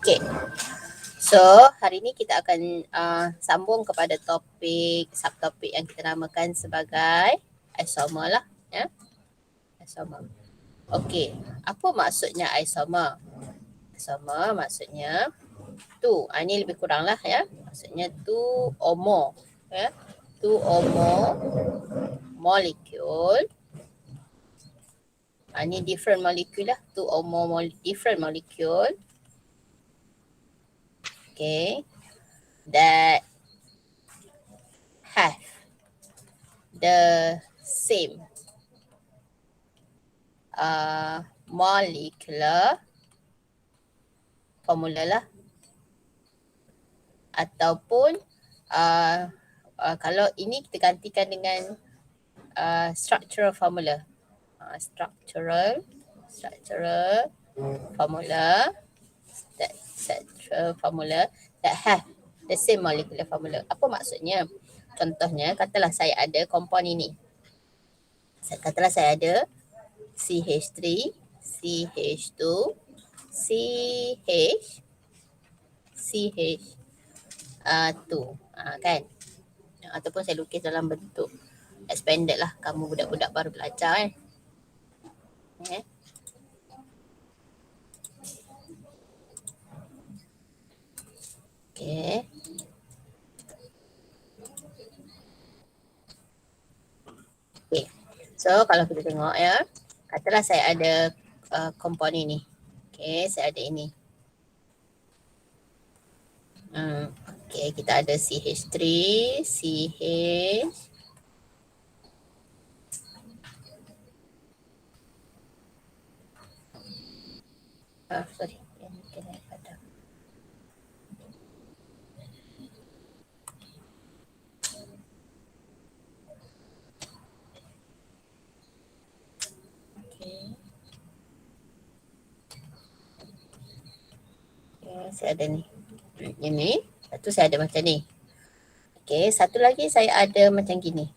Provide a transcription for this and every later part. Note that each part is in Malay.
Okay. So, hari ni kita akan sambung kepada topik, subtopik yang kita namakan sebagai isomer lah. Ya? Isomer. Okay. Apa maksudnya isomer? Isomer maksudnya two. Ini lebih kurang lah ya. Maksudnya two or more. Ya? Two or more molecule. Ini different molecule lah. Two or more different molecule. Okay. That have the same molecular formula lah, ataupun kalau ini kita gantikan dengan structural formula. Structural formula that have the same molecular formula. Apa maksudnya? Contohnya, katalah saya ada compound ini. Katalah saya ada CH3, CH2, CH2, kan? Ataupun saya lukis dalam bentuk expanded lah. Kamu budak-budak baru belajar kan? Okay. Okay. Okay. So kalau kita tengok ya, katalah saya ada compound ini. Okay, saya ada ini. Okay, kita ada CH3, CH, sorry. Saya ada ni. Ini. Satu saya ada macam ni. Okey, satu lagi saya ada macam gini.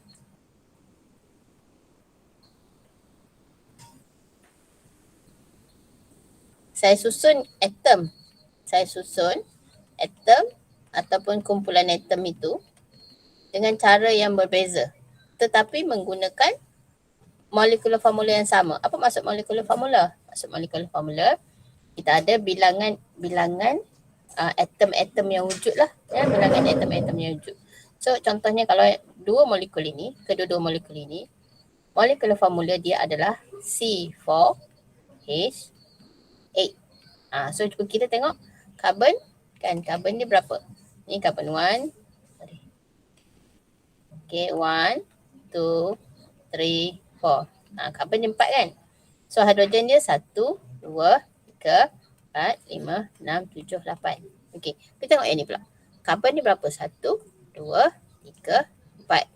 Saya susun atom. Ataupun kumpulan atom itu dengan cara yang berbeza, tetapi menggunakan molekular formula yang sama. Apa maksud molekular formula? Maksud molekular formula, kita ada bilangan atom-atom yang wujud lah. Ya, bilangan atom-atom yang wujud. So contohnya kalau kedua molekul ini, molekular formula dia adalah C4H8. So kita tengok carbon, kan carbon dia berapa? Ni carbon 1. Okay, 1, 2, 3, 4. Carbon dia 4 kan? So hidrogen dia 1, 2, 3, 4, 5, 6, 7, 8. Okay, kita tengok yang ni pula. Carbon ni berapa? 1, 2, 3, 4.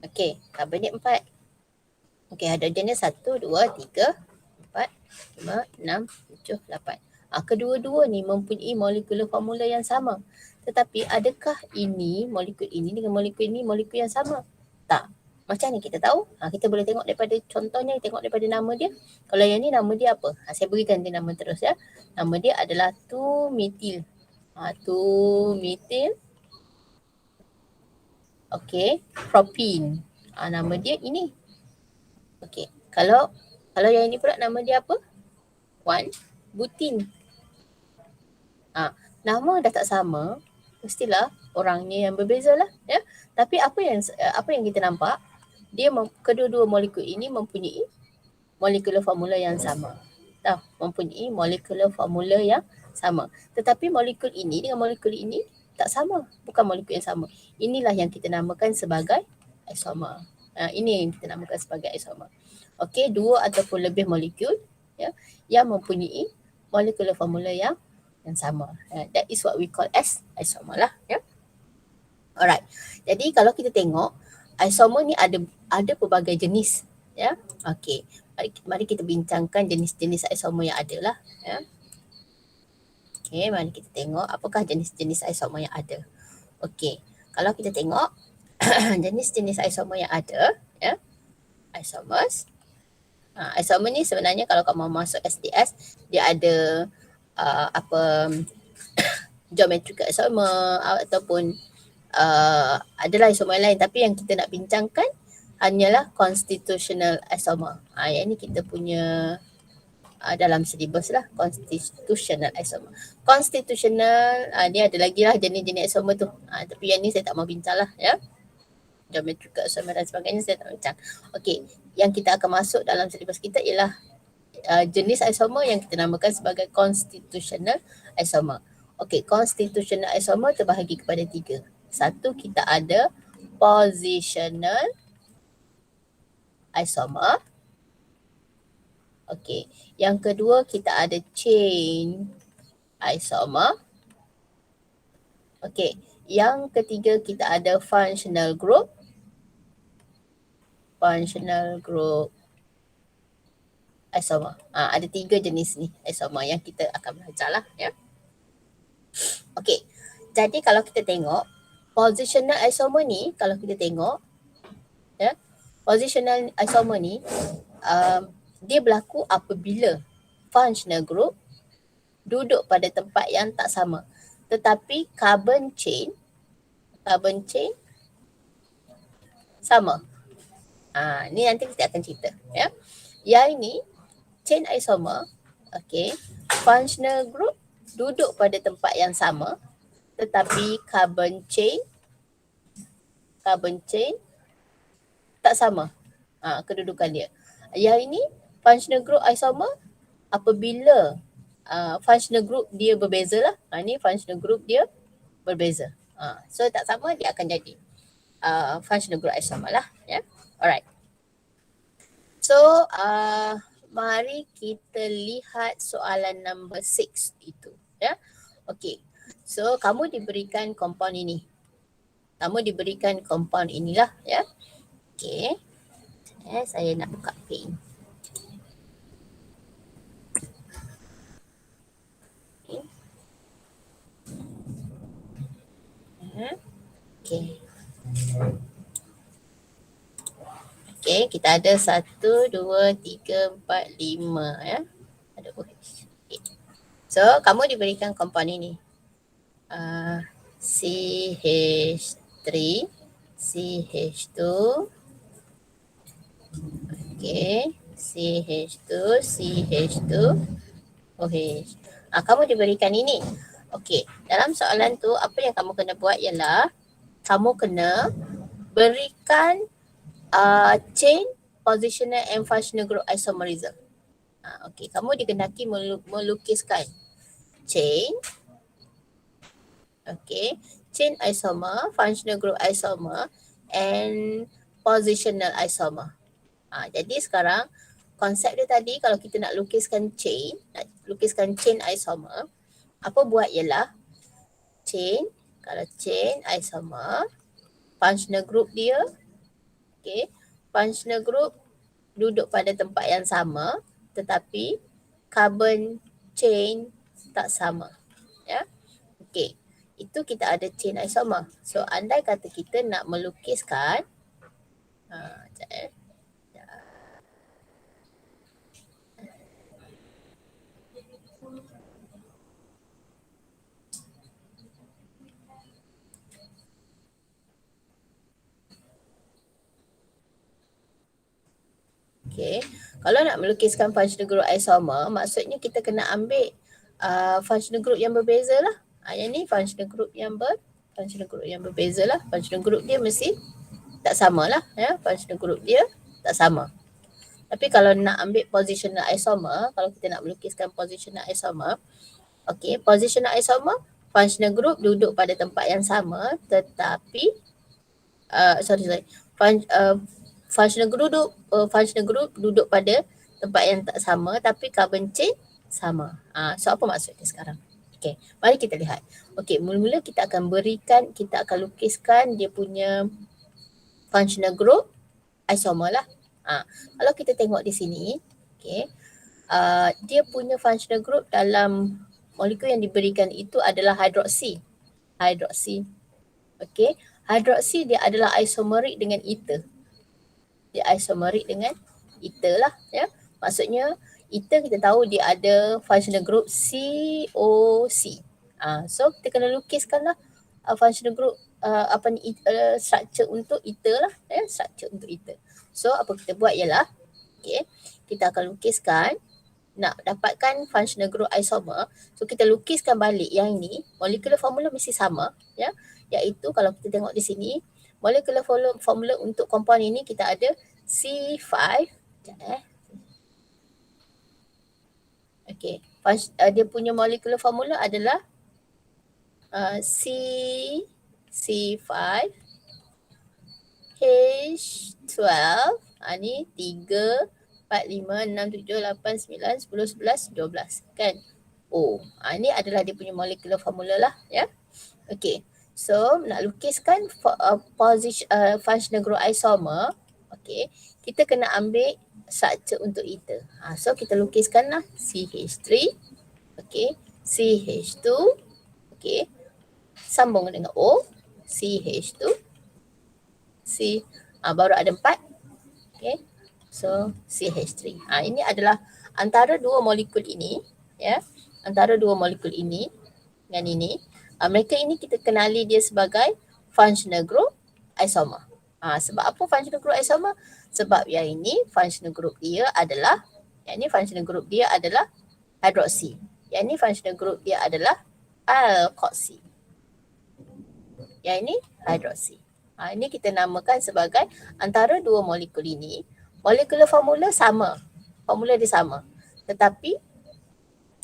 Okay, carbon ni 4. Okay, hidrogen ni 1, 2, 3, 4, 5, 6, 7, 8. Kedua-dua ni mempunyai molekular formula yang sama. Tetapi adakah ini, molekul ini dengan molekul ini molekul yang sama? Tak. Macam ni kita tahu? Kita boleh tengok daripada contohnya, tengok daripada nama dia. Kalau yang ni nama dia apa? Saya berikan dia nama terus ya. Nama dia adalah 2-methyl. 2-methyl. Okay, propene. Nama dia ini. Okay, kalau yang ini pula nama dia apa? 1-butene. Nama dah tak sama, mestilah orangnya yang berbeza lah ya. Tapi apa yang kita nampak, dia kedua-dua molekul ini mempunyai molekular formula yang sama. Mempunyai molekular formula yang sama. Tetapi molekul ini dengan molekul ini tak sama, bukan molekul yang sama. Inilah yang kita namakan sebagai isomer. Ini yang kita namakan sebagai isomer. Okey, dua ataupun lebih molekul ya yang mempunyai molekular formula yang sama. That is what we call as isomer lah ya. Alright. Jadi kalau kita tengok isomer ni ada pelbagai jenis ya. Okey. Mari kita bincangkan jenis-jenis isomer yang ada lah ya. Okey, mari kita tengok apakah jenis-jenis isomer yang ada. Okey. Kalau kita tengok jenis-jenis isomer yang ada ya. Isomers. Isomer ni sebenarnya kalau kamu masuk SDS, dia ada geometrical isomer ataupun adalah isomer lain, tapi yang kita nak bincangkan hanyalah constitutional isomer. Yang ni kita punya dalam silibus lah, constitutional isomer. Constitutional dia ada lagi lah jenis-jenis isomer tu. Tapi yang ni saya tak mau bincang lah ya. Geometrical isomer dan sebagainya saya tak bincang. Okey, yang kita akan masuk dalam silibus kita ialah jenis isomer yang kita namakan sebagai constitutional isomer. Okey, constitutional isomer terbahagi kepada 3. Satu, kita ada positional isomer. Okey, yang kedua kita ada chain isomer. Okey, yang ketiga kita ada functional group. Functional group isomer. Ada 3 jenis ni isomer yang kita akan belajar lah ya. Okey, jadi kalau kita tengok positional isomer ni, kalau kita tengok ya, positional isomer ni dia berlaku apabila functional group duduk pada tempat yang tak sama, tetapi carbon chain sama. Ni nanti kita akan cerita ya. Yang ini chain isomer, okey, functional group duduk pada tempat yang sama, tetapi carbon chain tak sama kedudukan dia. Yang ini functional group isomer apabila functional group dia berbeza lah. Ni functional group dia berbeza. So tak sama, dia akan jadi functional group isomer lah ya. Alright. So mari kita lihat soalan number 6 itu ya. Okey. So kamu diberikan compound ini. Inilah ya. Okey. Saya nak buka pen. Okey. Okey, kita ada 1, 2, 3, 4, 5 ya. Ada OH. Okay. So, kamu diberikan compound ini. CH3, CH2. Okey, CH2, CH2, OH. Kamu diberikan ini. Okey, dalam soalan tu apa yang kamu kena buat ialah kamu kena berikan chain, positional and functional group isomerism. Okey, kamu digendaki melukiskan chain, okey, chain isomer, functional group isomer and positional isomer. Jadi sekarang konsep dia tadi kalau kita nak lukiskan chain isomer, apa buat ialah chain, kalau chain isomer, functional group dia, okey, functional group duduk pada tempat yang sama tetapi carbon chain tak sama ya. Okey, itu kita ada chain isomer. So andai kata kita nak melukiskan okey, kalau nak melukiskan functional group isomer, maksudnya kita kena ambil functional group yang berbeza lah. Yang ni functional group yang berbeza lah. Functional group dia mesti tak sama lah ya. Functional group dia tak sama. Tapi kalau nak ambil positional isomer, kalau kita nak melukiskan positional isomer, okey, positional isomer, functional group duduk pada tempat yang sama tetapi functional group duduk pada tempat yang tak sama tapi carbon chain sama. So apa maksud dia sekarang? Okey, mari kita lihat. Okey, mula-mula kita akan lukiskan dia punya functional group isomer lah. Kalau kita tengok di sini, okey, dia punya functional group dalam molekul yang diberikan itu adalah hidroksi. Okey, hidroksi dia adalah isomeric dengan ether. Lah ya. Maksudnya ether kita tahu dia ada functional group COC. So kita kena lukiskan lah functional group structure untuk ether lah, structure untuk ether. So apa kita buat ialah, okay, kita akan lukiskan nak dapatkan functional group isomer. So kita lukiskan balik yang ini, molecular formula mesti sama, ya, iaitu kalau kita tengok di sini molecular formula untuk compound ini kita ada C5. Okay, dia punya molecular formula adalah C5 H12. Ni 3, 4, 5, 6, 7, 8, 9, 10, 11, 12 kan. Ni adalah dia punya molecular formula lah, ya. Okay, so nak lukiskan position functional group isomer, okay, kita kena ambil structure untuk ether. So kita lukiskan lah CH3, okay, CH2, okay, sambung dengan O, CH2, C, baru ada 4, okay, so CH3. Ini adalah antara dua molekul ini, ya, antara dua molekul ini dengan ini. Mereka ini kita kenali dia sebagai functional group isomer. Sebab apa functional group isomer? Sebab yang ini functional group dia adalah, yang ini functional group dia adalah hydroxy. Yang ini functional group dia adalah alkoxy. Yang ini hydroxy. Ini kita namakan sebagai antara dua molekul ini, molekular formula sama, formula dia sama. Tetapi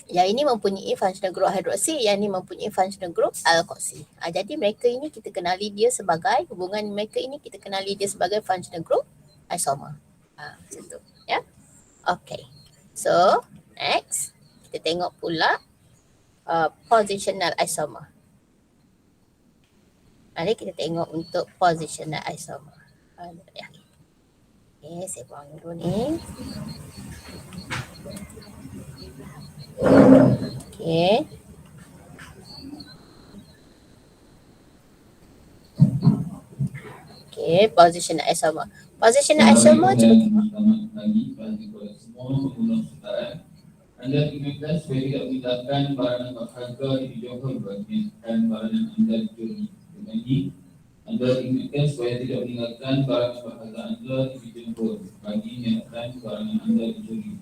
yang ini mempunyai functional group hydroxy, yang ini mempunyai functional group alkoxy. Jadi mereka ini kita kenali dia sebagai, hubungan mereka ini kita kenali dia sebagai functional group isomer. Macam tu, ya. Okay. So, next kita tengok pula positional isomer. Mari kita tengok untuk positional isomer. Okay, saya buang dulu ni. Okay. Okay, positional isomer. Positional isomer cuba tengok. Anda ingatkan supaya tidak meninggalkan barangan berharga di Johor dan barangan anda dicuri. Dengan ini, anda ingatkan supaya tidak meninggalkan barangan berharga anda di Johor bagi menyatakan barangan anda dicuri.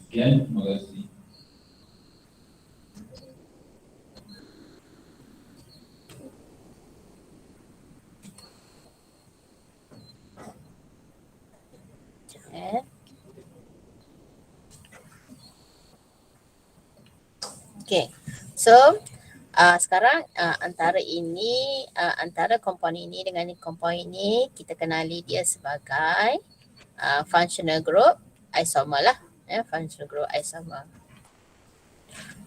Sekian, terima kasih. Okay, so sekarang antara ini, antara compound ini dengan compound ini kita kenali dia sebagai functional group isomer lah, functional group isomer.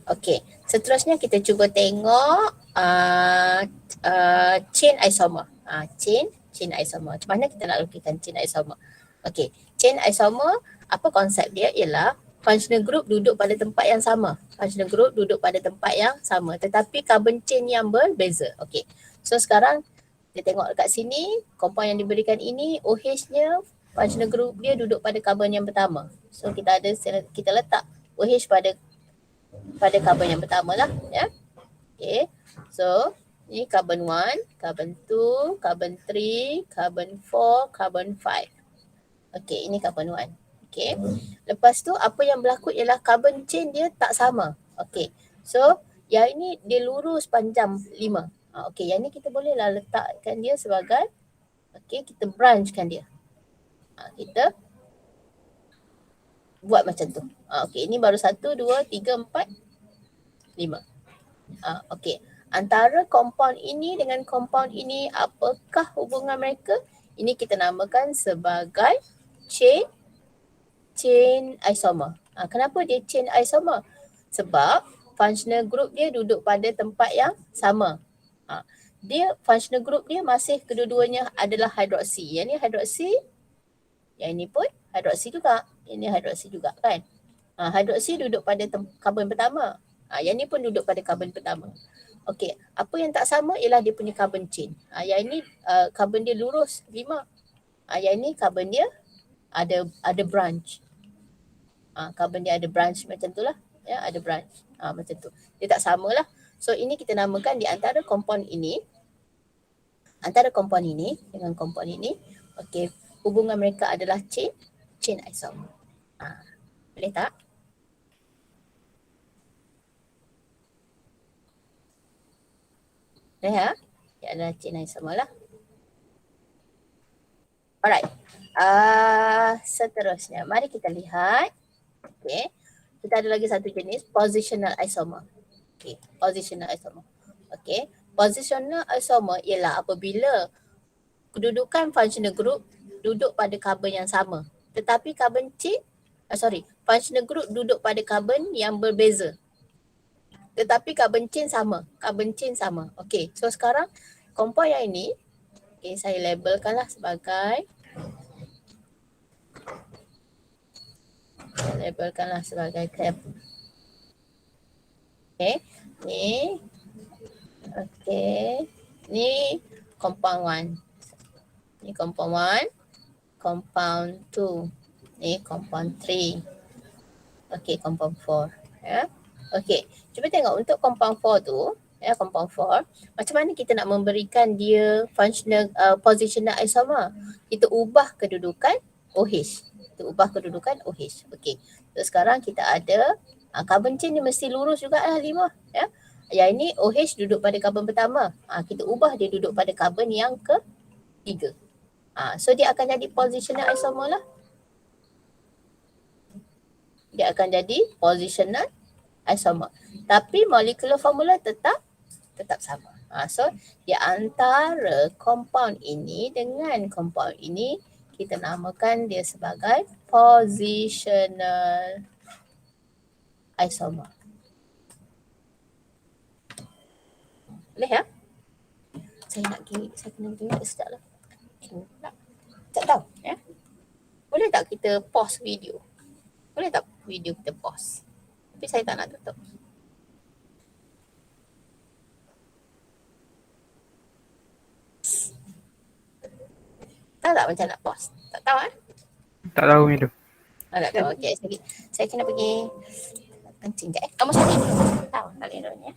Okay, seterusnya kita cuba tengok chain isomer. Chain isomer. Macam mana kita nak lukiskan chain isomer? Okay, chain isomer, apa konsep dia ialah functional group duduk pada tempat yang sama. Functional group duduk pada tempat yang sama tetapi carbon chain yang berbeza. Okay, so sekarang kita tengok dekat sini, compound yang diberikan ini OH-nya functional group dia duduk pada carbon yang pertama. So kita letak OH pada carbon yang pertama lah, ya. Okay, so ni carbon 1, carbon 2, carbon 3, carbon 4, carbon 5. Okay, ini carbon 1. Okay, lepas tu apa yang berlaku ialah carbon chain dia tak sama. Okay, so yang ini dia lurus panjang 5. Okay, yang ni kita bolehlah letakkan dia sebagai, okay, kita branchkan dia. Kita buat macam tu. Okay, ini baru 1, 2, 3, 4, 5. Okay, antara compound ini dengan compound ini, apakah hubungan mereka? Ini kita namakan sebagai chain isomer. Kenapa dia chain isomer? Sebab functional group dia duduk pada tempat yang sama. Dia functional group dia masih kedua-duanya adalah hydroxy. Yang ni hydroxy, yang ini pun hydroxy juga. Ini hydroxy juga kan. Hydroxy duduk pada karbon pertama. Yang ni pun duduk pada karbon pertama. Okey, apa yang tak sama ialah dia punya carbon chain. Yang ini karbon dia lurus 5. Yang ini karbon dia ada branch. Carbon dia ada branch macam tu lah, ya, ada branch macam tu. Dia tak sama lah. So ini kita namakan di antara kompon ini dengan kompon ini, okey, hubungan mereka adalah chain isomer. Boleh tak? Boleh ya? Dia adalah chain isomer lah. Alright. Seterusnya, mari kita lihat. Okay. Kita ada lagi satu jenis, positional isomer. Okay, positional isomer. Okay, positional isomer ialah apabila kedudukan functional group duduk pada karbon yang sama. Tetapi karbon chain, functional group duduk pada karbon yang berbeza. Tetapi karbon chain sama. Okay, so sekarang kompon yang ini, okay, saya labelkanlah sebagai cap. Okay, ni okay, ni compound 1, ni compound 1, compound 2, ni compound 3, okay, compound 4 ya. Okay, cuba tengok untuk compound 4 tu ya, compound 4 macam mana kita nak memberikan dia functional positional isomer. Kita ubah kedudukan OH. Okey. So sekarang kita ada carbon chain ni mesti lurus jugalah 5 ya. Yang ini OH duduk pada karbon pertama. Kita ubah dia duduk pada karbon yang ketiga. So dia akan jadi positional isomer lah. Dia akan jadi positional isomer. Tapi molecular formula tetap sama. So di antara compound ini dengan compound ini kita namakan dia sebagai positional isomer. Boleh ya? Saya kena tengok sekejap lah. Tak tahu ya. Boleh tak kita pause video? Boleh tak video kita pause? Tapi saya tak nak tutup. Tahu tak macam nak pause? Tak tahu Tak tahu Midu. Tak tahu. Okey, saya kena pergi kencing je. Kamu salin dulu. Tahu, salin dulu ya.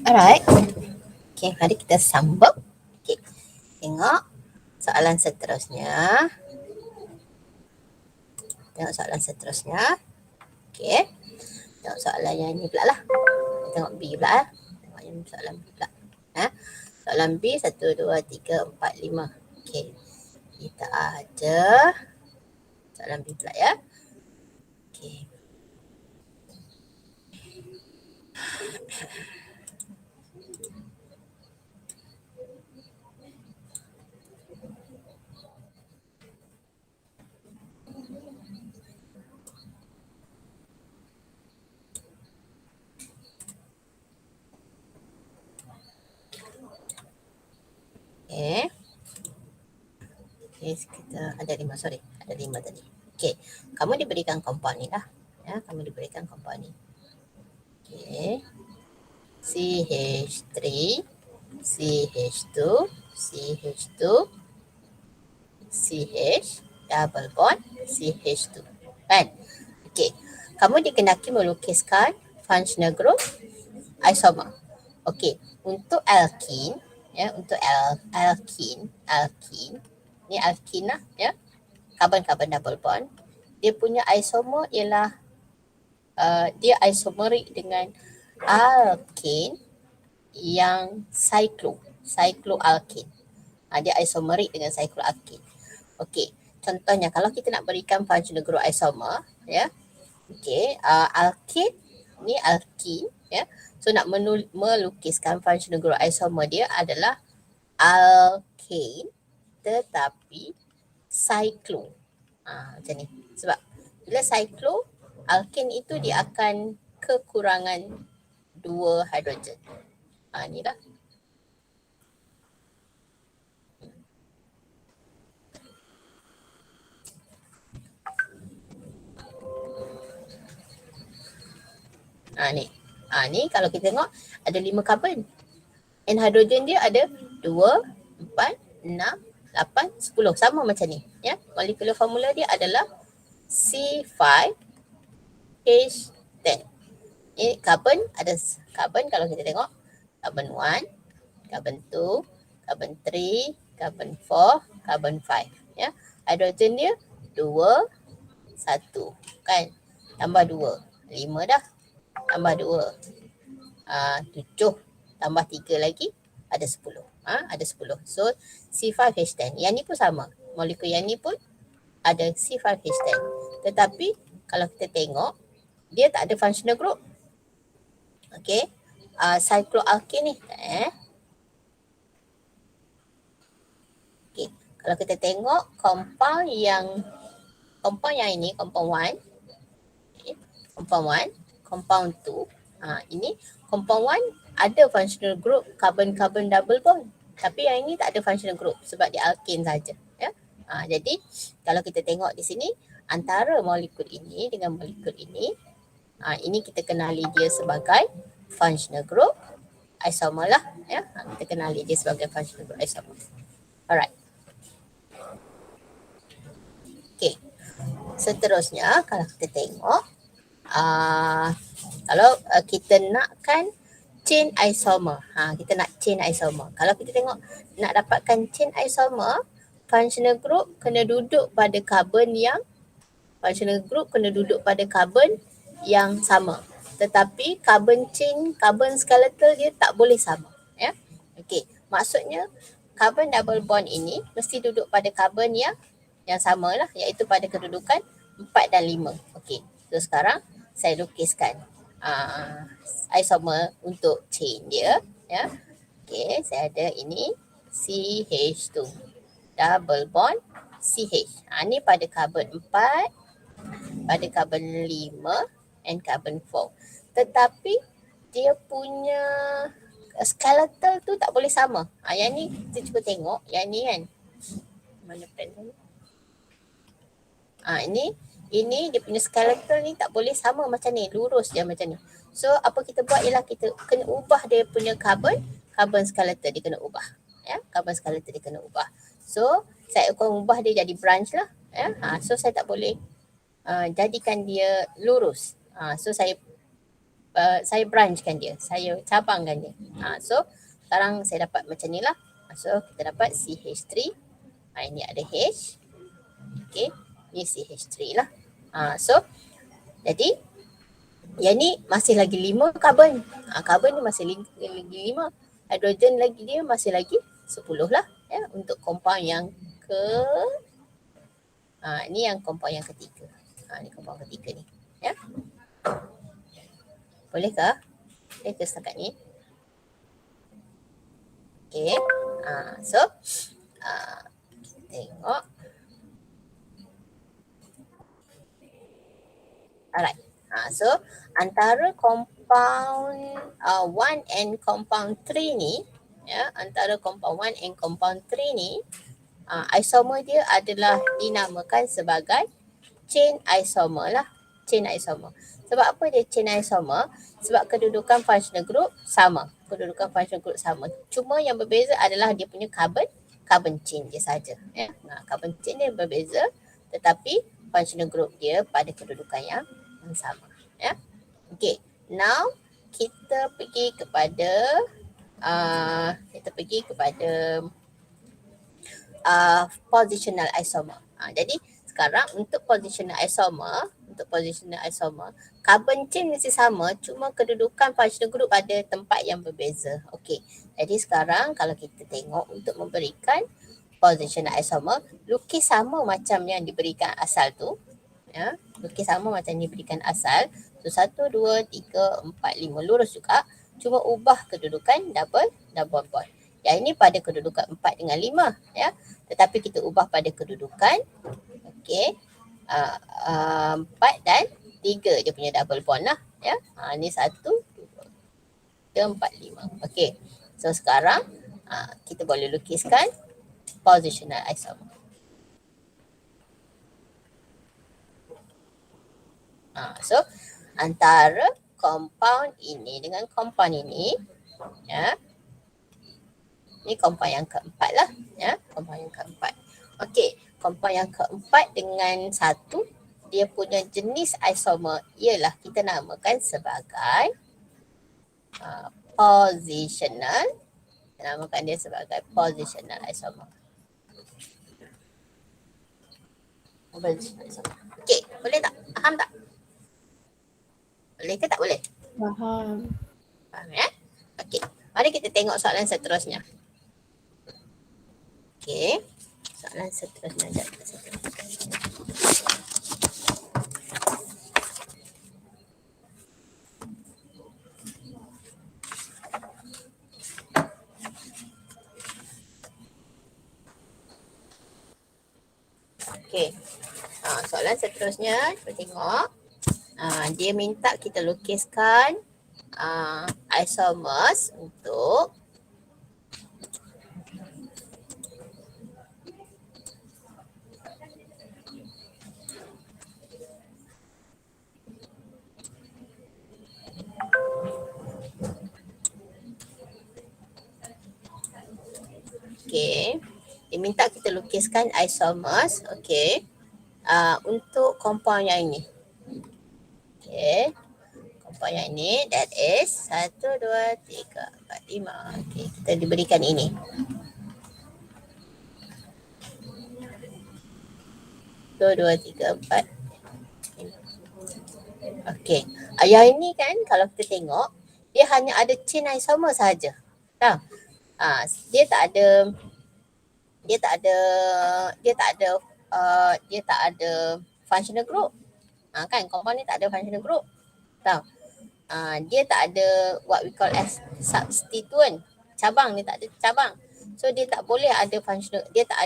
Alright. Okay, mari kita sambung. Okay, tengok soalan seterusnya. Tengok soalan seterusnya. Okay, tengok soalan yang ini pula lah. Tengok B pula lah. Tengok yang soalan B pula. Soalan B 1, 2, 3, 4, 5. Okay, kita ada soalan B pula ya. Okay. Okay. Okay, kita ada 5, sorry. Ada 5 tadi. Okay, kamu diberikan compound ni lah. Ya, kamu diberikan compound ni. Okay. CH3, CH2, CH2, CH, double bond, CH2. Kan? Okay. Kamu dikenaki melukiskan functional group isomer. Okay. Untuk alkene, ya, untuk alkene, ni alkene lah, ya. Carbon-carbon double bond. Dia punya isomer ialah dia isomerik dengan alkane yang cycloalkane. Dia isomerik dengan cycloalkane. Okey, contohnya kalau kita nak berikan functional group isomer, ya. Okey, alkane ni alkene, ya. So nak melukiskan functional group isomer dia adalah alkane tetapi cyclo. Macam ni. Sebab bila cyclo, alkane itu dia akan kekurangan 2 hidrogen. Ni lah. Ni kalau kita tengok ada 5 karbon. And hidrogen dia ada 2, 4, 6, 8, 10. Sama macam ni. Ya, molekular formula dia adalah C5H10. Ini karbon, ada karbon kalau kita tengok. Karbon 1, karbon 2, karbon 3, karbon 4, karbon 5. Ya, hidrogen dia 2, 1. Kan? Tambah 2, 5 dah. Tambah 2, 7. Tambah 3 lagi, ada 10. Ada 10. So, C5H10. Yang ni pun sama. Molekul yang ni pun ada C5H10. Tetapi, kalau kita tengok, dia tak ada functional group. Okay. Cycloalkane ni. Okay. Kalau kita tengok compound yang ini, compound 1. Okay. Compound 1, compound 2. Ini compound 1 ada functional group carbon-carbon double bond. Tapi yang ini tak ada functional group sebab dia alkane saja. Ya. Jadi kalau kita tengok di sini antara molekul ini dengan molekul ini kita kenali dia sebagai functional group isomer lah. Ya. Kita kenali dia sebagai functional group isomer. Alright. Okay. Seterusnya kalau kita tengok kalau kita nakkan chain isomer. Kita nak chain isomer. Kalau kita tengok nak dapatkan chain isomer, functional group kena duduk pada karbon yang sama. Tetapi carbon chain, carbon skeletal dia tak boleh sama. Ya. Okey, maksudnya carbon double bond ini mesti duduk pada karbon yang sama lah, iaitu pada kedudukan 4 dan 5. Okey, so sekarang saya lukiskan isomer untuk chain dia, ya. Okey, saya ada ini CH2 double bond CH. Ni pada karbon 4, pada karbon 5 and karbon 4. Tetapi dia punya skeletal tu tak boleh sama. Yang ni kita cuba tengok, yang ni kan. Mana pen ni? Ini dia punya skeletal ni tak boleh sama macam ni, lurus je macam ni. So apa kita buat ialah kita kena ubah dia punya carbon skeletal dia kena ubah. Ya, carbon skeletal dia kena ubah. So saya akan ubah dia jadi branch lah. Ya, so saya tak boleh jadikan dia lurus. So saya saya branchkan dia, saya cabangkan dia. So sekarang saya dapat macam ni lah. So kita dapat CH3. Ini ada H. Okey, ni CH3 lah. So jadi yang ni masih lagi 5 karbon. Karbon ni masih lagi 5. Hidrogen lagi dia masih lagi 10 lah ya, untuk compound yang ni yang compound yang ketiga. Ni compound ketiga ni ya. Bolehkah? Boleh ke setakat ni? Okey. So tengok. Alright. So antara compound 1 and compound 3 ni ya, antara compound 1 and compound 3 ni isomer dia adalah dinamakan sebagai chain isomer lah. Chain isomer. Sebab apa dia chain isomer? Sebab kedudukan functional group sama. Kedudukan functional group sama. Cuma yang berbeza adalah dia punya carbon chain dia saja. Ya. Carbon chain dia berbeza, tetapi functional group dia pada kedudukan yang sama. Ya. Okay. Now kita pergi kepada positional isomer. Jadi sekarang untuk positional isomer, carbon chain mesti sama, cuma kedudukan functional group pada tempat yang berbeza. Okey. Jadi sekarang kalau kita tengok untuk memberikan positional isomer, lukis sama macam yang diberikan asal tu. Ya, lukis sama macam diberikan asal. So 1, 2, 3, 4, 5 lurus juga. Cuma ubah kedudukan double bond. Yang ini pada kedudukan 4 dengan 5 ya. Tetapi kita ubah pada kedudukan 4 dan 3 dia punya double bond lah ya. Ni 1, 2, 3, 4, 5. Okey. So sekarang kita boleh lukiskan positional isomer. So antara compound ini dengan compound ini ya. Ni compound yang keempat lah ya, compound yang keempat. Okey, compound yang keempat dengan 1 dia punya jenis isomer ialah kita namakan sebagai positional. Kita namakan dia sebagai positional isomer. Okey, boleh tak? Faham tak? Boleh ke tak boleh? Faham. Faham ya? Okey, mari kita tengok soalan seterusnya. Okey, soalan seterusnya. Okey, soalan seterusnya kita tengok. Dia minta kita lukiskan isomers untuk dia minta kita lukiskan isomers untuk compound yang ini. Compound yang ini, that is 1, 2, 3, 4, 5. Kita diberikan ini. So 2, 3, 4. Yang ini kan kalau kita tengok dia hanya ada chain isomer sahaja. Dia tak ada functional group. Kan compound ni tak ada functional group. Dia tak ada what we call as substituent. Cabang, dia tak ada cabang. So dia tak boleh ada functional, dia tak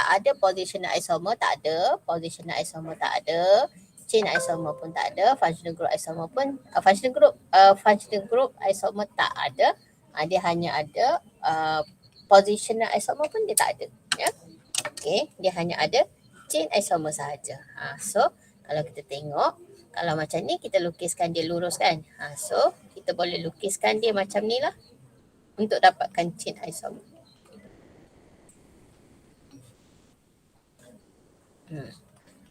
ada positional isomer, tak ada positional isomer, tak ada chain isomer pun tak ada, functional group isomer pun functional group isomer tak ada. Dia hanya ada positional isomer pun dia tak ada ya. Dia hanya ada chain isomer sahaja. So kalau kita tengok, kalau macam ni kita lukiskan dia lurus kan. So kita boleh lukiskan dia macam ni lah untuk dapatkan chain isomer.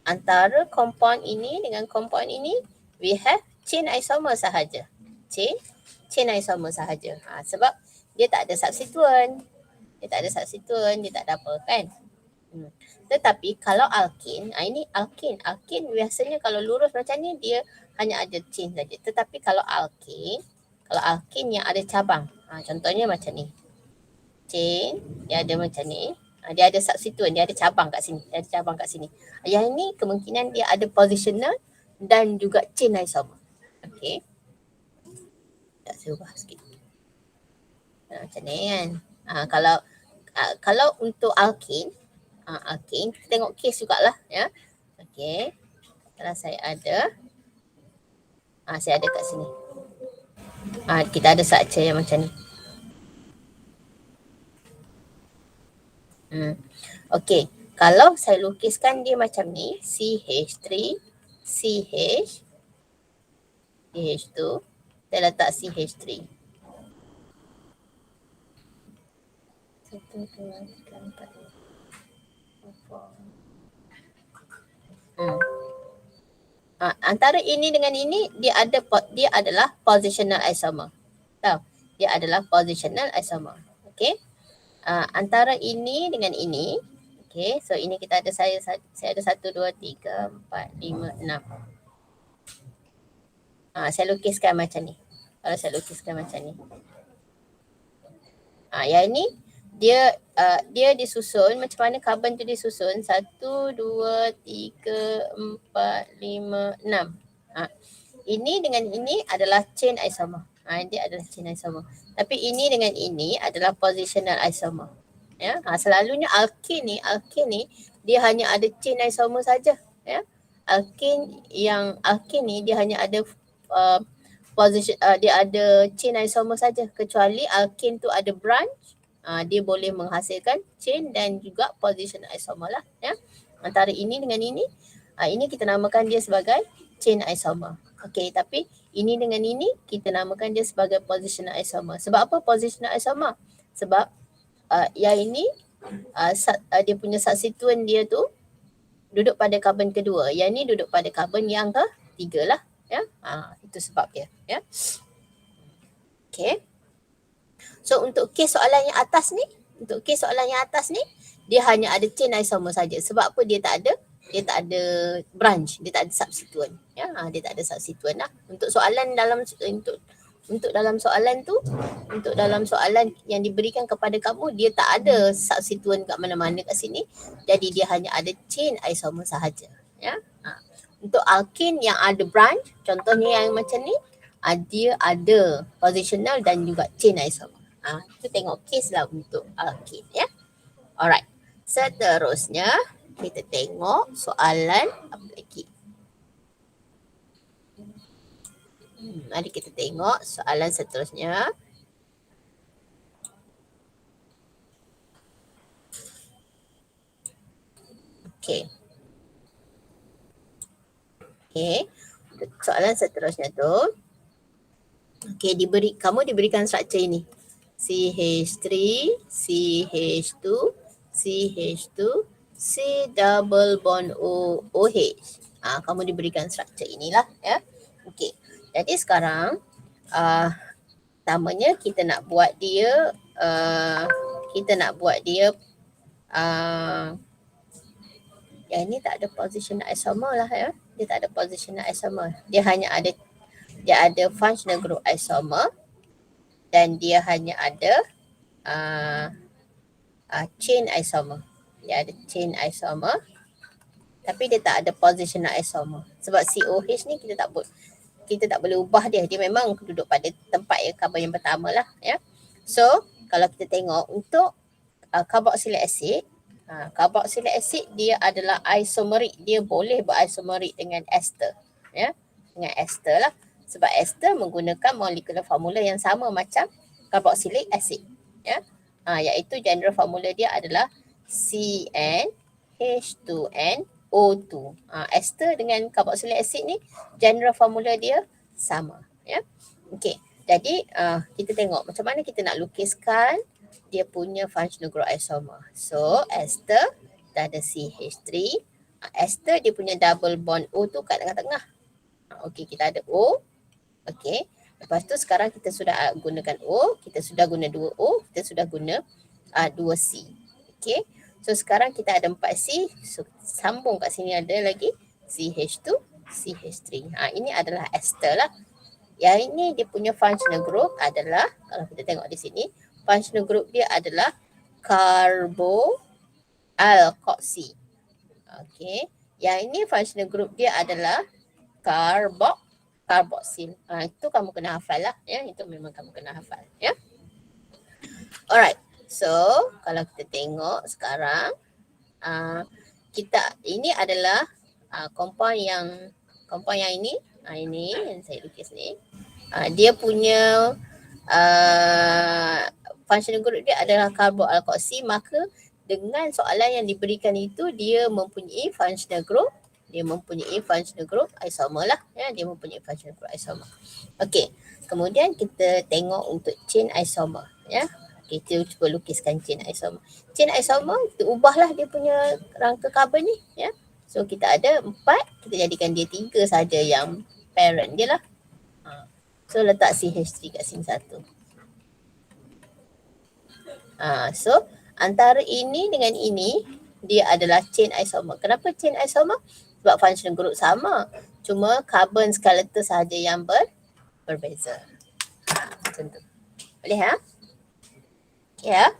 Antara compound ini dengan compound ini, we have chain isomer sahaja. Chain isomer sahaja. Sebab dia tak ada substituent. Dia tak ada apa kan. Tetapi kalau alkene, ini alkene. Alkene biasanya kalau lurus macam ni dia hanya ada chain saja. Tetapi kalau alkene yang ada cabang. Contohnya macam ni. Chain dia ada macam ni. Dia ada substituent, dia ada cabang kat sini. Yang ini kemungkinan dia ada positional dan juga chain isomer. Okey. Tak saya ubah sikit. Macam ni kan. Kalau untuk alkene, kita tengok case jugalah ya. Okey. Kalau saya ada kat sini. Kita ada structure yang macam ni. Okey, kalau saya lukiskan dia macam ni, CH3, CH2, saya letak CH3. 1, 2, 3, 4, 5. Antara ini dengan ini dia adalah positional isomer. Tahu? Dia adalah positional isomer. Okey. Antara ini dengan ini, okey, so ini kita ada saya ada 1, 2, 3, 4, 5, 6. Saya lukiskan macam ni. Kalau saya lukiskan macam ni. Yang ini dia disusun macam mana karbon tu disusun 1, 2, 3, 4, 5, 6. Ini dengan ini adalah chain isomer. Dia adalah chain isomer. Tapi ini dengan ini adalah positional isomer. Ya, selalunya alkene ni dia hanya ada chain isomer saja. Ya, alkene ni dia hanya ada dia ada chain isomer saja. Kecuali alkene tu ada branch, dia boleh menghasilkan chain dan juga positional isomer lah. Ya, antara ini dengan ini kita namakan dia sebagai chain isomer. Okey, tapi ini dengan ini kita namakan dia sebagai positional isomer. Sebab apa positional isomer? Sebab yang ini dia punya substituent dia tu duduk pada karbon kedua. Yang ni duduk pada karbon yang ketiga lah. Ya, itu sebab dia. Ya. Okey. So untuk kes soalan yang atas ni, dia hanya ada chain isomer saja. Sebab apa? Dia tak ada branch, dia tak ada substituent. Ya, dia tak ada substituent lah. Untuk soalan dalam soalan yang diberikan kepada kamu, dia tak ada substituent kat mana-mana kat sini. Jadi dia hanya ada chain isomer sahaja. Ya. Untuk alkene yang ada branch, contohnya yang macam ni, dia ada positional dan juga chain isomer. Kita tengok case lah untuk alkene ya. Alright. Seterusnya kita tengok soalan apa lagi. Mari kita tengok soalan seterusnya. Okey. Soalan seterusnya tu. Okey, kamu diberikan struktur ini. CH3, CH2, CH2, C double bond OH. Kamu diberikan struktur inilah ya. Okey. Jadi sekarang pertamanya kita nak buat dia yang ini tak ada positional isomer lah ya. Dia tak ada positional isomer. Dia ada functional group isomer dan dia hanya ada chain isomer. Dia ada chain isomer tapi dia tak ada positional isomer. Sebab COH ni kita tak boleh ubah dia. Dia memang duduk pada tempat karbon yang pertama lah ya. So kalau kita tengok untuk carboxylic acid, carboxylic acid dia adalah isomeric. Dia boleh berisomerik dengan ester ya. Dengan ester lah. Sebab ester menggunakan molekular formula yang sama macam carboxylic acid ya. Iaitu general formula dia adalah CnH2nO2. Ester dengan carboxylic acid ni general formula dia sama ya. Okey. Jadi kita tengok macam mana kita nak lukiskan dia punya functional group isomer. So ester kita ada CH3. Ester dia punya double bond O tu kat tengah-tengah. Okey, kita ada O. Okey. Lepas tu sekarang kita sudah gunakan O, kita sudah guna 2 O, kita sudah guna 2 C. Okey. So sekarang kita ada 4 C. So sambung kat sini ada lagi CH2, CH3. Ini adalah ester lah. Yang ini dia punya functional group adalah, kalau kita tengok di sini, functional group dia adalah carboalkoxy. Okey. Yang ini functional group dia adalah karboksil. Itu kamu kena hafal lah ya. Itu memang kamu kena hafal ya. Alright. So kalau kita tengok sekarang kita ini adalah compound yang ini yang saya lukis ni. Dia punya functional group dia adalah carboalkoxy, maka dengan soalan yang diberikan itu dia mempunyai functional group isomer lah ya, dia mempunyai functional group isomer. Okey, kemudian kita tengok untuk chain isomer ya. Kita cuba lukiskan chain isomer. Chain isomer kita ubahlah dia punya rangka karbon ni ya. So kita ada 4, kita jadikan dia 3 saja yang parent dia lah. So letak CH3 kat sini 1. So antara ini dengan ini dia adalah chain isomer. Kenapa chain isomer? Sebab functional group sama. Cuma carbon skeleton sahaja yang berbeza. Macam tu. Boleh ha? Ya.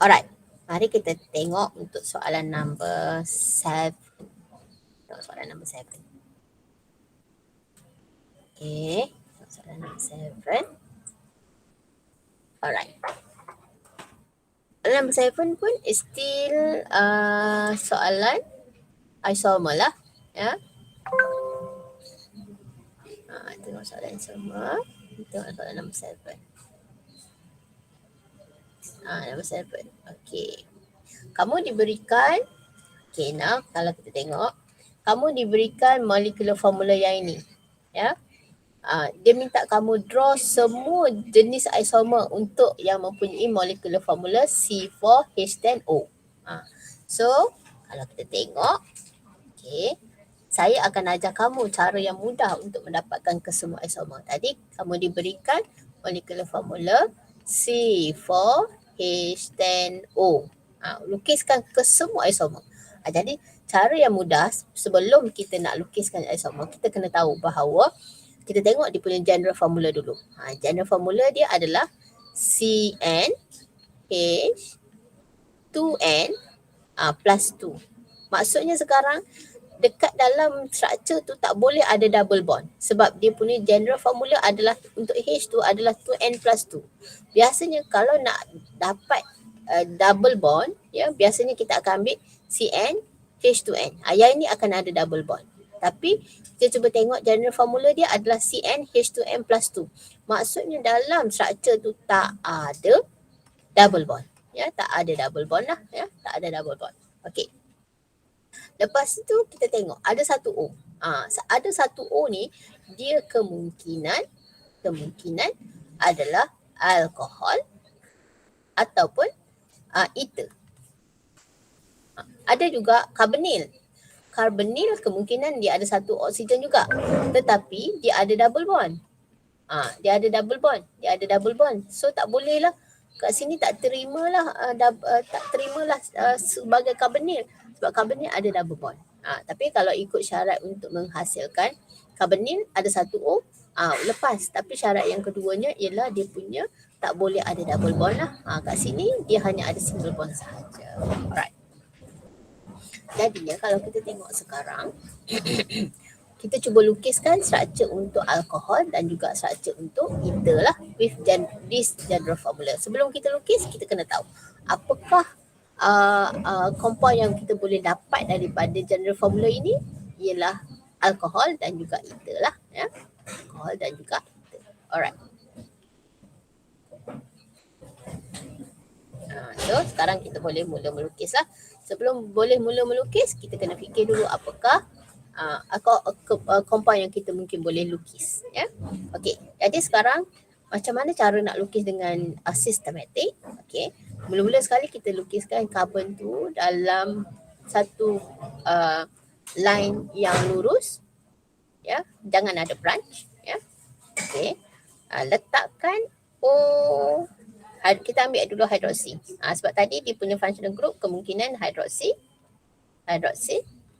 Alright. Mari kita tengok untuk soalan number 7. Soalan number 7. Okay. Soalan number 7. Alright. Soalan number 7 pun is still soalan isomer lah. Ya. Tengok soalan isomer. Tengok soalan number 7. Number 7. Okay. Kamu diberikan, okay now kalau kita tengok, kamu diberikan molecular formula yang ini. Ya. Dia minta kamu draw semua jenis isomer untuk yang mempunyai molecular formula C4H10O. So, kalau kita tengok, okay, saya akan ajar kamu cara yang mudah untuk mendapatkan kesemua isomer. Tadi kamu diberikan molecular formula C4H10O. Lukiskan kesemua isomer. Jadi, cara yang mudah sebelum kita nak lukiskan isomer, kita kena tahu bahawa kita tengok dia punya general formula dulu. General formula dia adalah CnH2n plus 2. Maksudnya sekarang dekat dalam structure tu tak boleh ada double bond. Sebab dia punya general formula adalah untuk H tu adalah 2n plus 2. Biasanya kalau nak dapat double bond, ya, biasanya kita akan ambil CnH2n. Yang ini akan ada double bond. Tapi kita cuba tengok general formula dia adalah CnH2n plus 2. Maksudnya dalam structure tu tak ada double bond. Ya, tak ada double bond lah. Ya, tak ada double bond. Okey. Lepas tu kita tengok ada satu O. Ada satu O ni dia kemungkinan adalah alkohol ataupun ether. Ada juga karbonil. Karbonil kemungkinan dia ada satu oksigen juga. Tetapi dia ada double bond. Dia ada double bond. So tak boleh lah. Kat sini tak terimalah sebagai karbonil. Sebab karbonil ada double bond. Tapi kalau ikut syarat untuk menghasilkan karbonil ada satu O, lepas. Tapi syarat yang keduanya ialah dia punya tak boleh ada double bond lah. Kat sini dia hanya ada single bond sahaja. Alright. Jadinya kalau kita tengok sekarang, kita cuba lukiskan struktur untuk alkohol dan juga struktur untuk ether lah with this general formula. Sebelum kita lukis, kita kena tahu apakah compound yang kita boleh dapat daripada general formula ini ialah alkohol dan juga ether lah. Ya. Alkohol dan juga ether. Alright. So sekarang kita boleh mula melukis lah. Sebelum boleh mula melukis, kita kena fikir dulu apakah compound yang kita mungkin boleh lukis. Ya. Okey, jadi sekarang macam mana cara nak lukis dengan systematic? Okey, mula-mula sekali kita lukiskan karbon tu dalam satu line yang lurus. ya. Jangan ada branch, ya. Okey. Letakkan O, kita ambil dulu hidroksi. Sebab tadi dia punya functional group kemungkinan hidroksi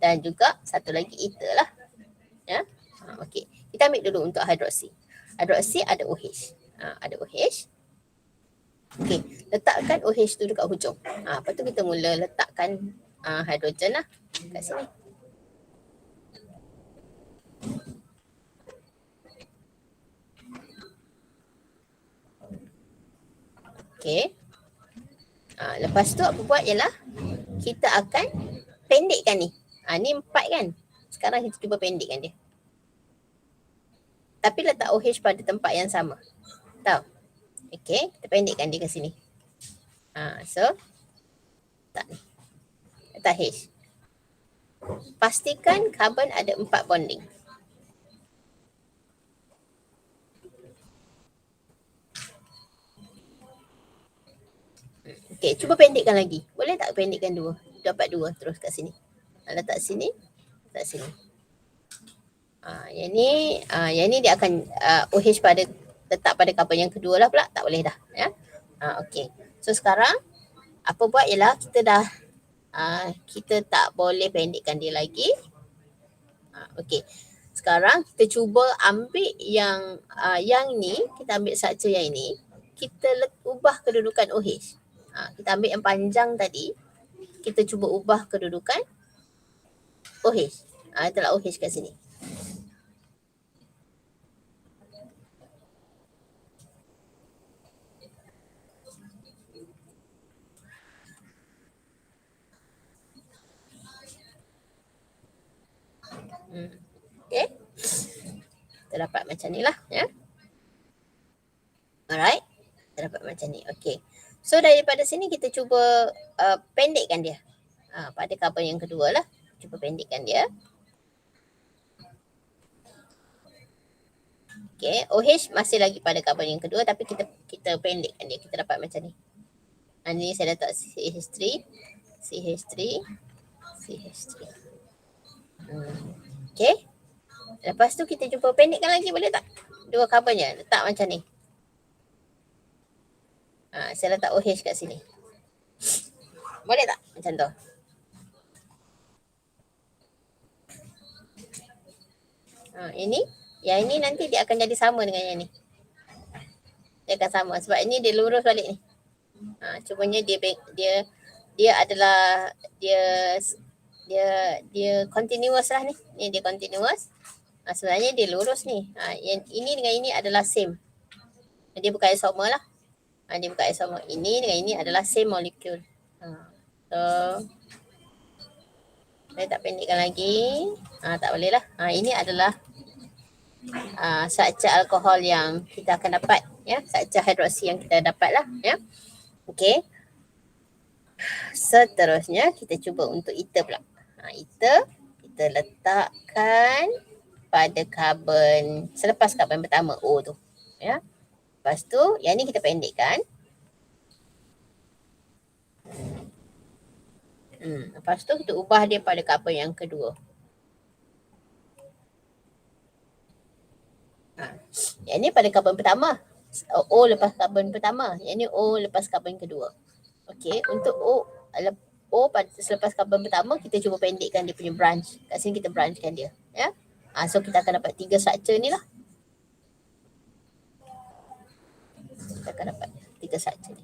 dan juga satu lagi ether lah. Ya. Okey. Kita ambil dulu untuk hidroksi. Hidroksi ada OH. Ada OH. Okey, letakkan OH tu dekat hujung. Lepas tu kita mula letakkan hidrogen lah kat sini. Okey. Lepas tu apa buat ialah kita akan pendekkan ni. Ni 4 kan. Sekarang kita cuba pendekkan dia. Tapi letak OH pada tempat yang sama. Tahu? Okey, kita pendekkan dia ke sini. So letak ni. Letak H. Pastikan karbon ada 4 bonding. Okey, cuba pendekkan lagi. Boleh tak pendekkan 2? Dapat 2 terus kat sini. Letak sini, letak sini. Yang ni dia akan OH letak pada karbon yang kedua lah pula. Tak boleh dah. Ya. Okey. So sekarang apa buat ialah kita tak boleh pendekkan dia lagi. Okey. Sekarang kita cuba ambil yang ni, kita ambil structure yang ini, kita ubah kedudukan OH. Kita ambil yang panjang tadi, kita cuba ubah kedudukan OH. Itulah OH kat sini. Okay. Kita dapat macam ni lah. Ya. Alright. Kita dapat macam ni. Okay. So daripada sini kita cuba pendekkan dia. Pada karbon yang kedua lah. Cuba pendekkan dia. Okay. OH masih lagi pada karbon yang kedua tapi kita pendekkan dia. Kita dapat macam ni. Ni saya letak CH3. Okay. Lepas tu kita cuba pendekkan lagi, boleh tak? 2 karbonnya letak macam ni. Saya letak OH kat sini. Boleh tak? Macam tu. Yang ini nanti dia akan jadi sama dengan yang ni. Dia akan sama sebab ini dia lurus balik ni. Cumanya dia adalah dia continuous lah ni. Ni dia continuous. Sebenarnya dia lurus ni. Yang ini dengan ini adalah same. Dia bukan isomer lah. Dia bukan isomer. Ini dengan ini adalah same molecule. So saya tak pendekkan lagi. Tak boleh lah. Ini adalah structure alkohol yang kita akan dapat. Ya, structure hidroksi yang kita dapat lah. Ya. Okey. Seterusnya kita cuba untuk ether pula. Ether kita letakkan pada karbon selepas karbon pertama O tu. Ya. Lepas tu yang ni kita pendekkan. Lepas tu kita ubah dia pada karbon yang kedua. Yang ni pada karbon pertama. O lepas karbon pertama. Yang ni O lepas karbon kedua. Okey, untuk O pada selepas karbon pertama kita cuba pendekkan dia punya branch. Kat sini kita branchkan dia, ya. So kita akan dapat 3 structure ni lah. Kita akan dapat 3 structure ni.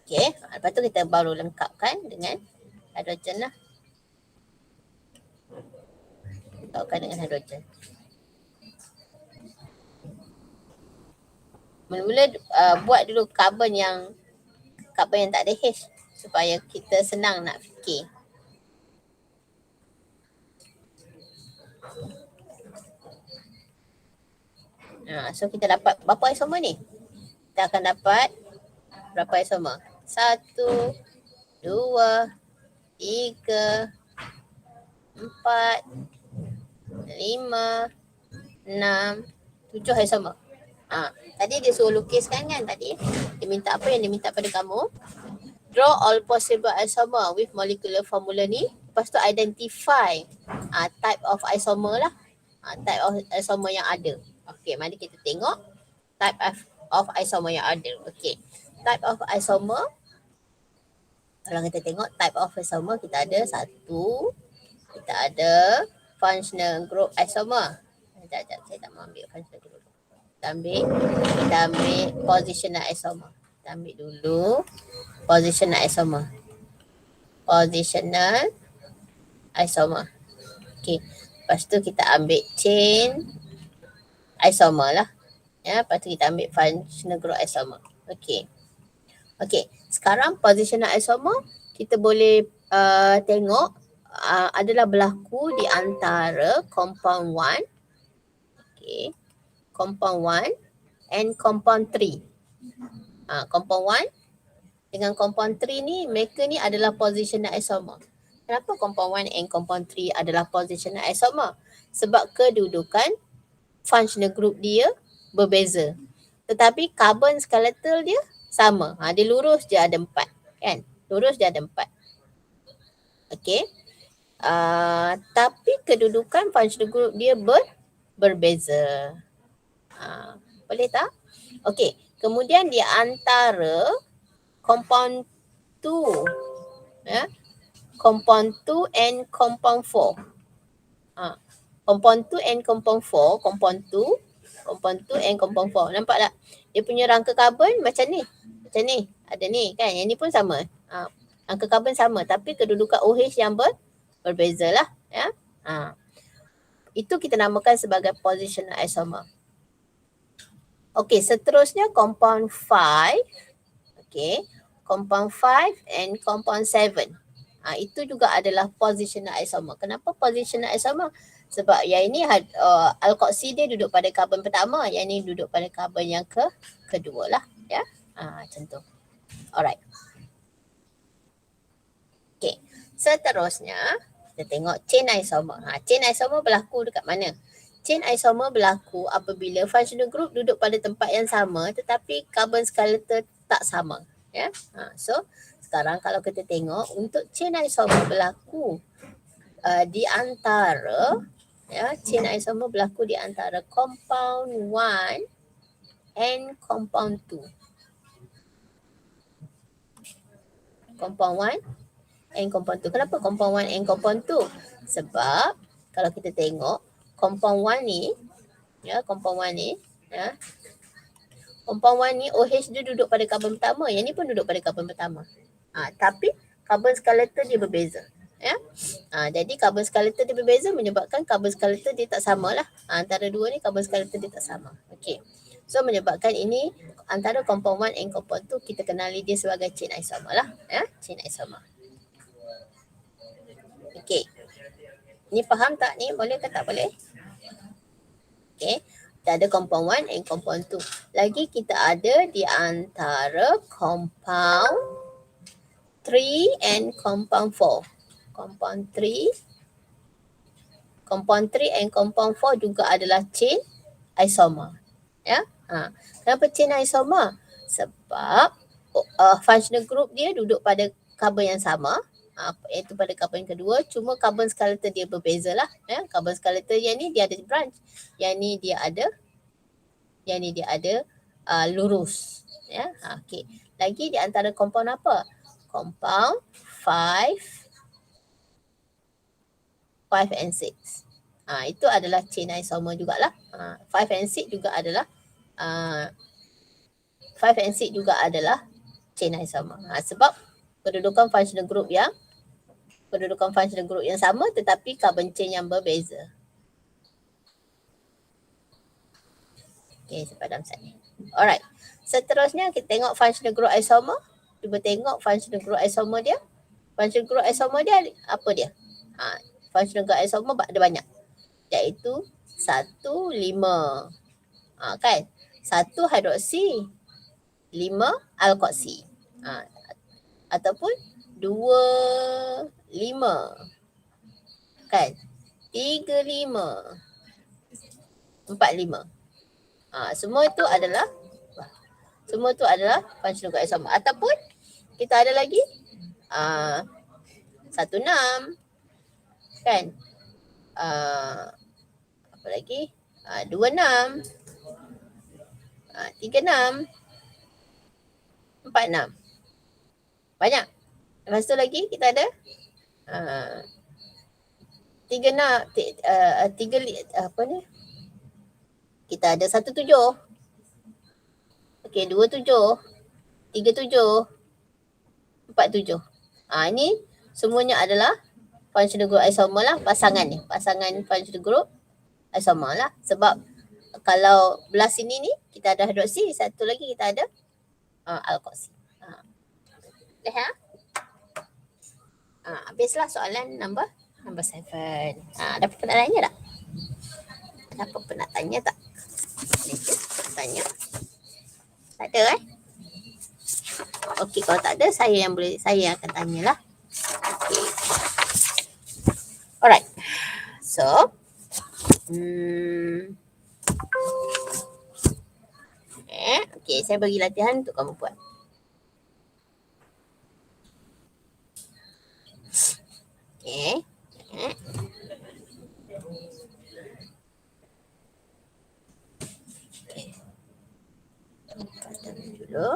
Okey, lepas tu kita baru lengkapkan dengan hidrogen lah. Lengkapkan dengan hidrogen. Mula-mula buat dulu karbon yang tak ada H supaya kita senang nak fikir. So kita dapat berapa isomer ni? Kita akan dapat berapa isomer? 1, 2, 3, 4, 5, 6, 7 isomer. Tadi dia suruh lukiskan kan tadi. Dia minta apa yang dia minta pada kamu? Draw all possible isomer with molecular formula ni Lepas tu identify type of isomer lah. Type of isomer yang ada. Okey, mari kita tengok type of isomer yang ada. Okey. Type of isomer, kalau kita tengok type of isomer, kita ada satu, kita ada functional group isomer. Sekejap, saya tak mau ambil functional group. Kita ambil positional isomer. Kita ambil dulu positional isomer. Positional isomer. Okey. Lepas tu kita ambil chain isomer lah. Ya, lepas tu kita ambil functional group isomer. Okey. Okey, sekarang positional isomer kita boleh tengok adalah berlaku di antara compound 1, okey, compound 1 and compound 3. Compound 1 dengan compound 3 ni, mereka ni adalah positional isomer. Kenapa compound 1 and compound 3 adalah positional isomer? Sebab kedudukan functional group dia berbeza. Tetapi carbon skeletal dia sama. Dia lurus je ada 4 kan. Lurus je ada 4. Okey. Tapi kedudukan functional group dia berbeza. Boleh tak? Okey. Kemudian di antara compound 2, ya, compound 2 and compound 4. Compound 2 and compound 4, compound 2 and compound 4. Nampak tak? Dia punya rangka karbon macam ni. Macam ni. Ada ni kan. Yang ni pun sama. Rangka karbon sama tapi kedudukan OH yang berbeza lah. Ya. Itu kita namakan sebagai positional isomer. Okey, seterusnya compound 5. Okey. Compound 5 and compound 7. Itu juga adalah positional isomer. Kenapa positional isomer? Sebab yang ini alkoksi dia duduk pada karbon pertama, yang ini duduk pada karbon yang kedua lah. Ya. Macam tu. Alright. Okay. Seterusnya kita tengok chain isomer. Chain isomer berlaku dekat mana? Chain isomer berlaku apabila functional group duduk pada tempat yang sama tetapi carbon skeletal tak sama. Ya. So sekarang kalau kita tengok untuk chain isomer berlaku di antara, ya, chain isomer berlaku di antara compound 1 and compound 2. Compound 1 and compound 2. Kenapa compound 1 and compound 2? Sebab kalau kita tengok compound 1 ni, ya, compound 1 ni, ya, compound 1 ni OH dia duduk pada karbon pertama, yang ni pun duduk pada karbon pertama. Tapi carbon skeletal dia berbeza. Ya. Jadi carbon skeletal dia berbeza menyebabkan carbon skeletal dia tak sama lah. Antara dua ni carbon skeletal dia tak sama. Okey. So menyebabkan ini antara compound 1 and compound 2 kita kenali dia sebagai chain isomer lah. Ya. Chain isomer. Okey. Ni faham tak ni? Boleh ke tak boleh? Okey. Kita ada compound 1 and compound 2. Lagi kita ada di antara compound 3 and compound 4. Compound 3 and compound 4 juga adalah chain isomer. Ya. Kenapa chain isomer? Sebab functional group dia duduk pada karbon yang sama, iaitu pada karbon kedua, cuma karbon skeletal dia berbeza lah. Ya. Karbon skeletal yang ni dia ada branch, yang ni dia ada lurus. Ya. Okey. Lagi di antara compound apa? Compound 5 and 6. Itu adalah chain isomer jugalah. 5 and 6 juga adalah 5 and 6 juga adalah chain isomer. Sebab kedudukan functional group yang sama tetapi carbon chain yang berbeza. Okey, saya padam sini. Alright. Seterusnya kita tengok functional group isomer. Cuba tengok functional group isomer dia. Functional group isomer dia apa dia? Functional group isomer ada banyak. Iaitu 1, 5. Kan? 1 hidroksi, 5 alkoksi. Ataupun 2, 5. Kan? 3, 5. 4, 5. Semua itu adalah functional group isomer. Ataupun kita ada lagi 1, 6. kan. Apa lagi? 26, 36, 46. Banyak. Lepas tu lagi kita ada 3 apa ni? Kita ada 17. Okey, 27, 37, 47. Ini semuanya adalah functional group isomer lah, pasangan ni. Pasangan functional group isomer lah. Sebab kalau belah sini ni kita ada hidroksi, satu lagi kita ada alkoksi. Boleh ha? Habislah soalan number 7. Ada apa nak tanya tak? Ada apa nak tanya tak? Tanya. Tak ada Okey, kalau tak ada saya yang akan tanyalah. Okey. Alright. So, okey, saya bagi latihan untuk kamu buat. Okey. Padam dulu.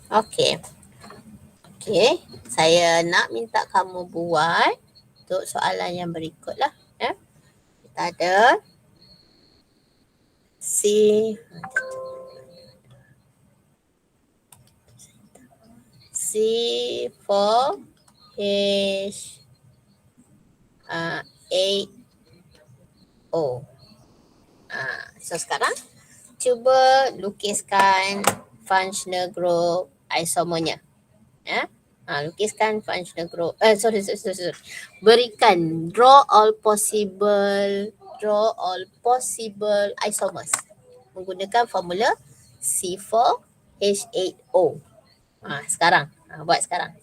Okey. Okey, saya nak minta kamu buat untuk soalan yang berikutlah. Kita ada C4H8O. So sekarang cuba lukiskan functional group isomernya. Lukiskan functional group. Sorry. Berikan draw all possible isomers menggunakan formula C4H8O. Sekarang buat sekarang.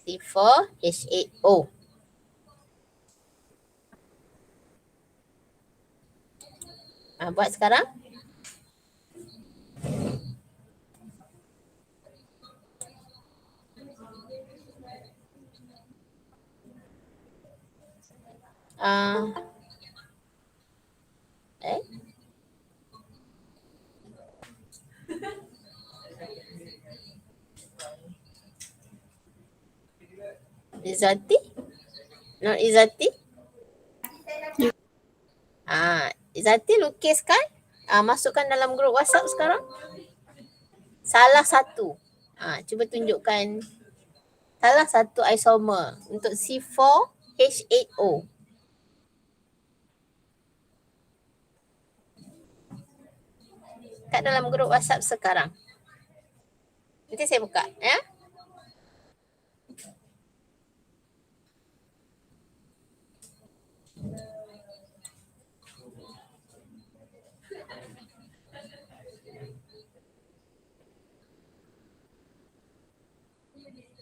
C4H8O. Buat sekarang. Izzati? Not Izzati? Izzati lukiskan, masukkan dalam grup WhatsApp sekarang. Salah satu. Cuba tunjukkan salah satu isomer untuk C4H8O. Kat dalam grup WhatsApp sekarang. Nanti saya buka ya.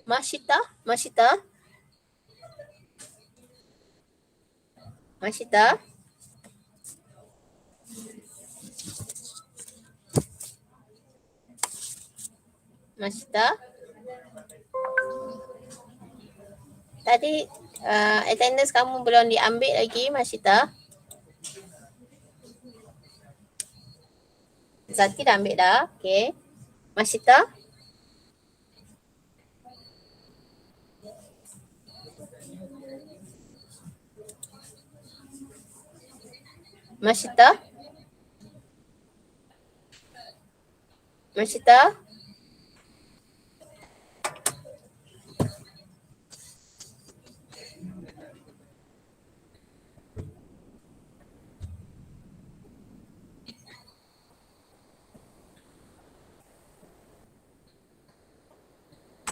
Mashita? Tadi attendance kamu belum diambil lagi, Mashita. Zati dah ambil dah. Okay. Masyita. Masyita. Masyita.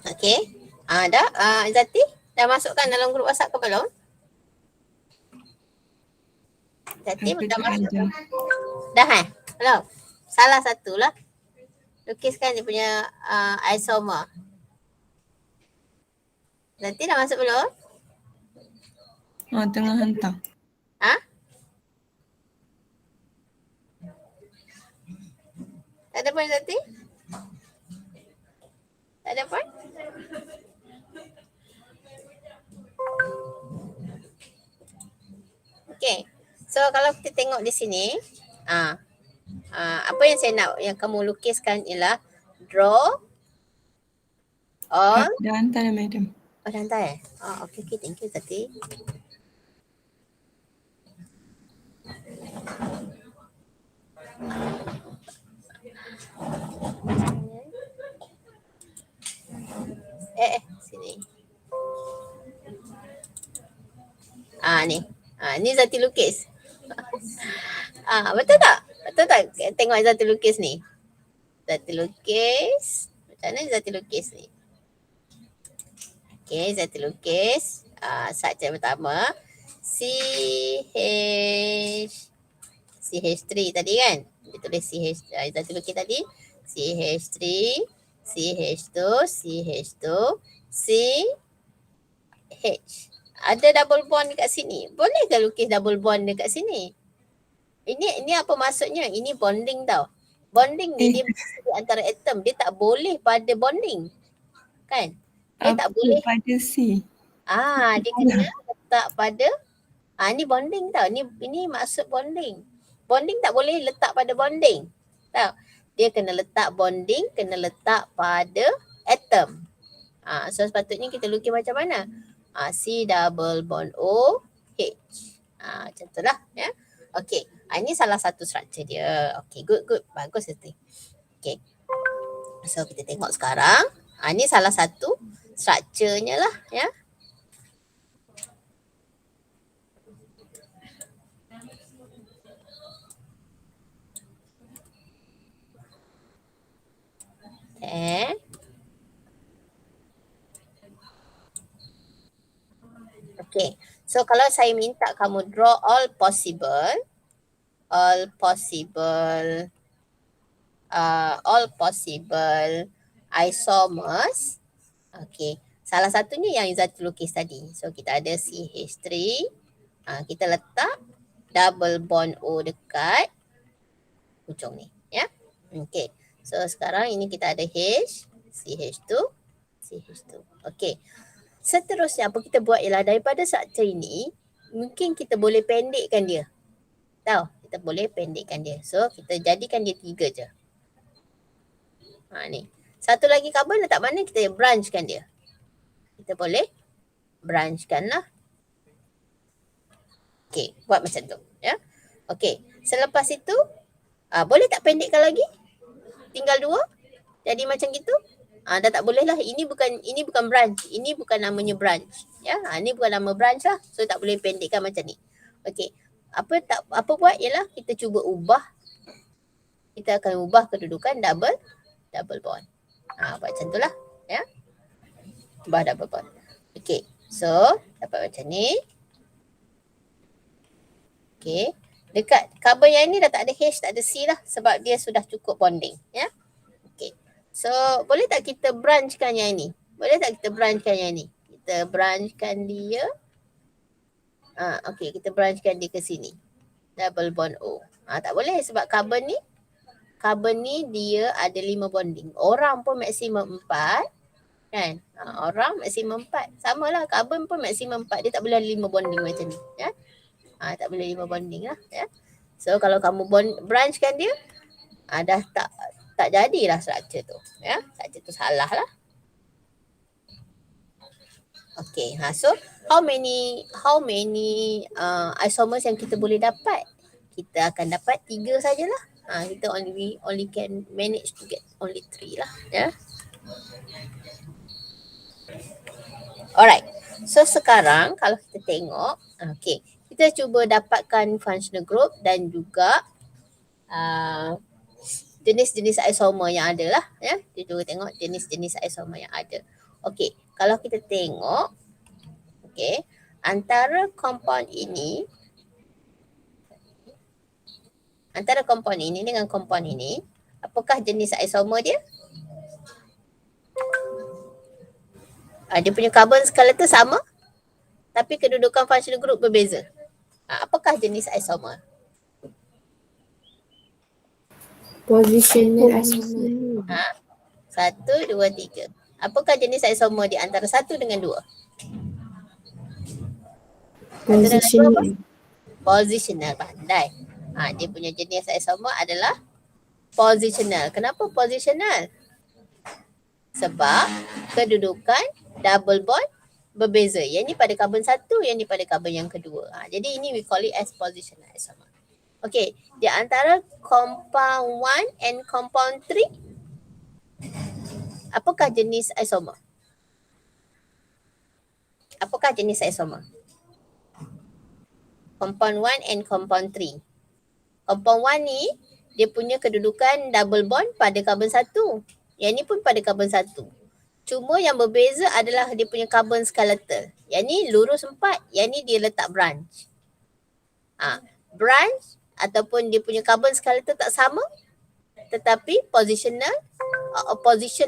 Okay. Dah. Zati dah masukkan dalam grup WhatsApp ke belum? Zati dah masuk. Dah Belum? Salah satu lah. Lukiskan dia punya isomer. Zati dah masuk belum? Tengah hantar. Tak ada point Zati? Tak ada point? Okay. So kalau kita tengok di sini, apa yang saya nak yang kamu lukiskan ialah draw all. Dah hantar dah, madam. Oh, dah hantar okay, thank you Zati. Sini. Ni Zati lukis. Betul tak? Betul tak tengok Zati lukis ni? Zati lukis. Macam mana Zati lukis ni? Okay, Zati lukis. Subjek pertama. CH3 tadi kan? Dia tulis CH, Zati lukis tadi. CH3, CH2, CH2, CH. Ada double bond dekat sini. Boleh ke lukis double bond dekat sini? Ini apa maksudnya? Ini bonding tau. Bonding ni dia di antara atom. Dia tak boleh pada bonding. Kan? Dia tak boleh. Pada C. Dia kena letak pada. Ni bonding tau. Ini maksud bonding. Bonding tak boleh letak pada bonding. Tahu? Dia kena letak bonding, kena letak pada atom. So sepatutnya kita lukis macam mana? C double bond O H. Macam tu lah. Ya. Okay. Ini salah satu struktur dia. Okay, good. Bagus itu. Okay. So kita tengok sekarang. Ini salah satu strukturnya lah. Ya. Okay. Okay. So kalau saya minta kamu draw all possible isomers. Okay. Salah satunya yang Izzati lukis tadi. So kita ada CH3. Kita letak double bond O dekat hujung ni. Ya. Okay. So sekarang ini kita ada H, CH2, CH2. Okay. Seterusnya apa kita buat ialah daripada struktur ini, mungkin kita boleh pendekkan dia. Tahu? Kita boleh pendekkan dia. So kita jadikan dia 3 je. Ni. Satu lagi carbon letak mana, kita branchkan dia. Kita boleh branchkan lah. Okay, buat macam tu. Ya. Okay, selepas itu, boleh tak pendekkan lagi? Tinggal 2. Jadi macam gitu. Dah tak boleh lah. Ini bukan branch. Ini bukan namanya branch. Ya, ini bukan nama branch lah. So tak boleh pendekkan macam ni. Okay. Apa buat ialah kita cuba ubah. Kita akan ubah kedudukan double bond. Buat macam tu lah. Ya. Ubah double bond. Okay. So dapat macam ni. Okay. Dekat carbon yang ni dah tak ada H, tak ada C lah. Sebab dia sudah cukup bonding. Ya. Okay. So boleh tak kita branchkan yang ni? Boleh tak kita branchkan yang ni? Kita branchkan dia. Okay, kita branchkan dia ke sini. Double bond O. Tak boleh sebab carbon ni dia ada 5 bonding. Orang pun maksimum 4. Kan? Orang maksimum 4. Sama lah, carbon pun maksimum 4. Dia tak boleh ada 5 bonding macam ni. Ya? Tak boleh 5 bonding lah. Ya? So kalau kamu branchkan dia, Dah tak jadilah structure tu. Ya, structure tu salah lah. Okay, so how many isomers yang kita boleh dapat? Kita akan dapat 3 sajalah. Kita only can manage to get only 3 lah, ya. Alright. So sekarang kalau kita tengok, okay, kita cuba dapatkan functional group dan juga jenis-jenis isomer yang ada lah, ya. Kita cuba tengok jenis-jenis isomer yang ada. Okay, kalau kita tengok, okay, antara compound ini dengan compound ini, apakah jenis isomer dia? Dia punya carbon skeleton sama, tapi kedudukan functional group berbeza. Apakah jenis isomer? Positional isomer. 1, 2, 3. Apakah jenis isomer di antara 1 dengan 2? Positional. Positional, pandai. Dia punya jenis isomer adalah positional. Kenapa positional? Sebab kedudukan double bond berbeza. Yang ni pada carbon 1, yang ni pada carbon yang kedua. Jadi ini we call it as positional isomer. Okay, di antara compound 1 and compound 3, apakah jenis isomer? Apakah jenis isomer? Compound 1 and compound 3. Compound 1 ni, dia punya kedudukan double bond pada carbon 1. Yang ni pun pada carbon 1. Cuma yang berbeza adalah dia punya carbon skeletal. Yang ni lurus 4, yang ni dia letak branch. Branch ataupun dia punya carbon skeletal tak sama, tetapi position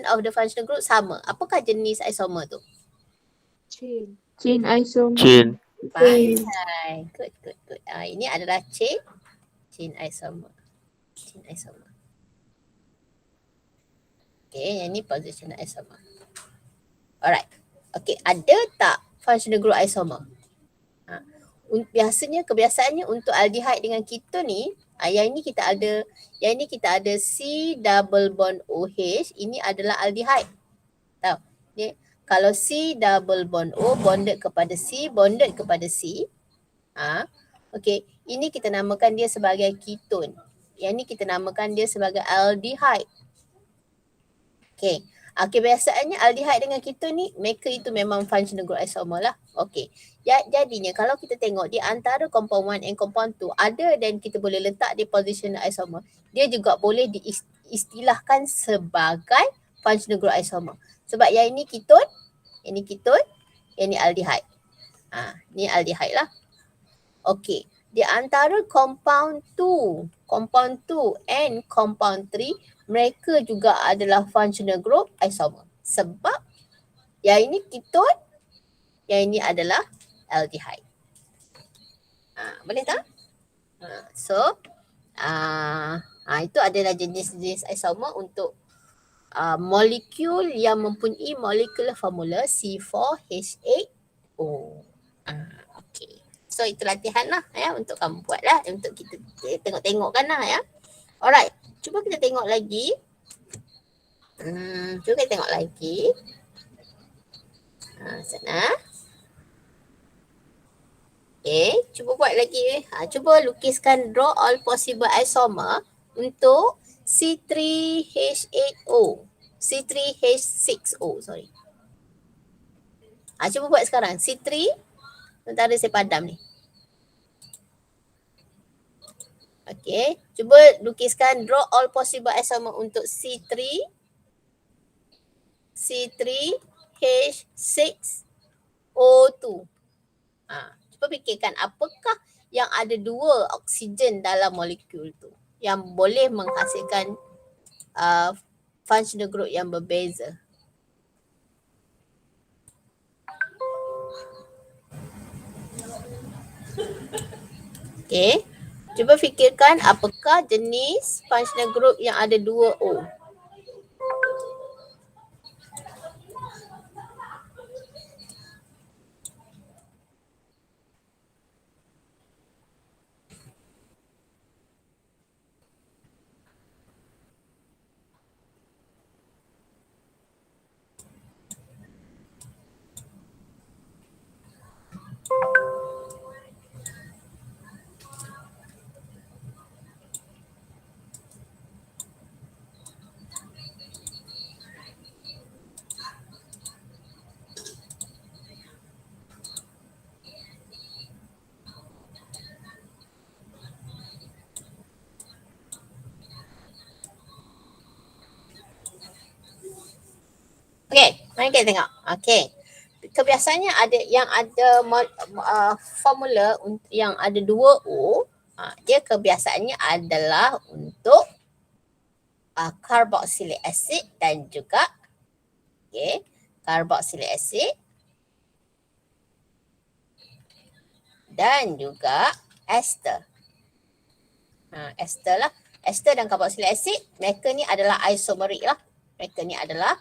of the functional group sama. Apakah jenis isomer tu? Chain isomer. Chain. Pandai. Good. Ini adalah chain isomer. Chain isomer. Okay, yang ni positional isomer. Alright. Okay, ada tak functional group isomer? Kebiasaannya untuk aldehyde dengan ketone ni, yang ni kita ada C double bond OH, ini adalah aldehyde. Tahu? Ni kalau C double bond O bonded kepada C, okay, ini kita namakan dia sebagai ketone. Yang ni kita namakan dia sebagai aldehyde. Okay. Kebiasaannya aldehyde dengan ketone ni, mereka itu memang functional group isomer lah. Okay. Jadinya kalau kita tengok di antara compound 1 and compound 2, ada dan kita boleh letak di positional isomer, dia juga boleh diistilahkan sebagai functional group isomer. Sebab yang ini ketone, yang ini aldehyde. Ni aldehyde lah. Okay. Di antara compound 2 and compound 3, mereka juga adalah functional group isomer. Sebab yang ini ketone, yang ini adalah aldehyde. Boleh tak? Itu adalah jenis-jenis isomer untuk molekul yang mempunyai molecular formula C4H8O. Okay. So itu latihan lah ya, untuk kamu buat lah, untuk kita tengok-tengokkan lah ya. Alright, cuba kita tengok lagi. Sana. Okay, cuba buat lagi. Cuba lukiskan, draw all possible isomer untuk C3H8O. C3H6O, sorry. Cuba buat sekarang. C3, sementara saya padam ni. Okay, cuba lukiskan, draw all possible isomer untuk C3H6O2. Cuba fikirkan apakah yang ada 2 oksigen dalam molekul tu yang boleh menghasilkan functional group yang berbeza. Okay. Cuba fikirkan apakah jenis functional group yang ada 2 O. Okey, mari kita tengok. Okey. Kebiasaannya ada yang ada formula yang ada 2O, dia kebiasaannya adalah untuk carboxylic acid dan juga carboxylic acid dan juga ester. Ester lah. Ester dan carboxylic acid, mereka ni adalah isomerik lah. Mereka ni adalah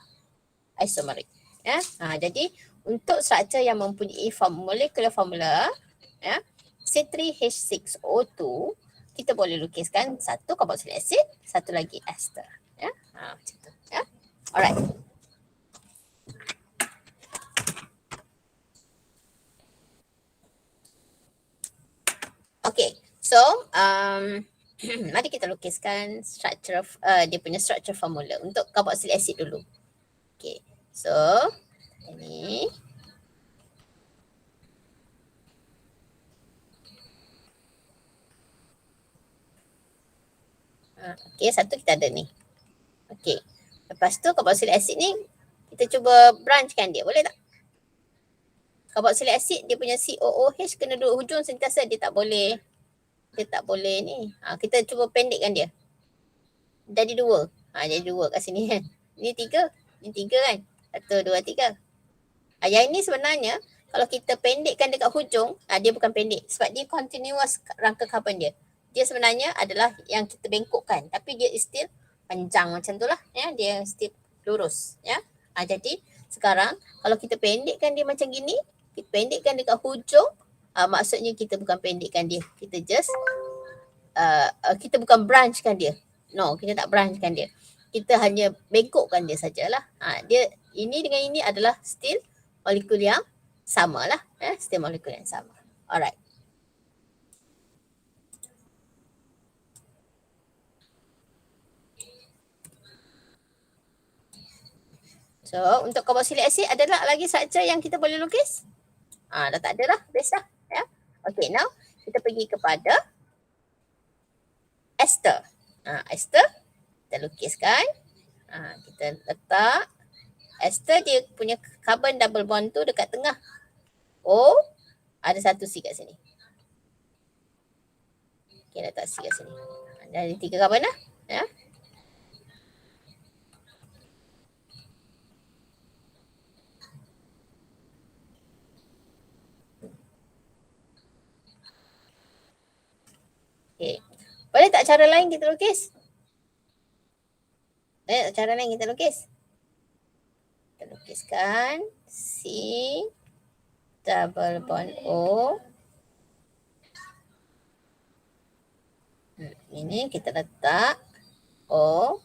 isomerik. Ya. Jadi untuk struktur yang mempunyai molecular formula, ya, C3H6O2, kita boleh lukiskan satu carboxylic acid, satu lagi ester. Ya. Macam tu. Ya. Alright. Okay. So, mari kita lukiskan structure dia punya structure formula untuk carboxylic acid dulu. Okay. So, ini okay, satu kita ada ni. Okay. Lepas tu carboxylic acid ni kita cuba branchkan dia, boleh tak? Carboxylic acid dia punya COOH kena duduk hujung sentiasa, dia tak boleh ni. Kita cuba pendekkan dia. Jadi 2. Jadi 2 kat sini kan. Ini 3. Ini 3 kan. 1, 2, 3. Yang ini sebenarnya kalau kita pendekkan dekat hujung, dia bukan pendek sebab dia continuous rangka karbon dia. Dia sebenarnya adalah yang kita bengkokkan, tapi dia still panjang macam tu lah. Ya, dia still lurus. Ya. Jadi sekarang kalau kita pendekkan dia macam gini, kita pendekkan dekat hujung, maksudnya kita bukan pendekkan dia. Kita just kita bukan branchkan dia. No, kita tak branchkan dia. Kita hanya bengkokkan dia sajalah. Dia ini dengan ini adalah still molekul yang sama lah. Still molekul yang sama. Alright. So, untuk carboxylic acid adalah lagi struktur yang kita boleh lukis? Dah tak ada lah. Best lah. Ya. Okay, now kita pergi kepada ester. Ester kita lukiskan. Kita letak ester, dia punya carbon double bond tu dekat tengah. O, ada satu C kat sini. Okay, letak C kat sini. Ada 3 carbon lah. Ya. Okay. Boleh tak cara lain kita lukis? Boleh tak cara lain kita lukis? Kita lukiskan C double bond O. Ini kita letak O.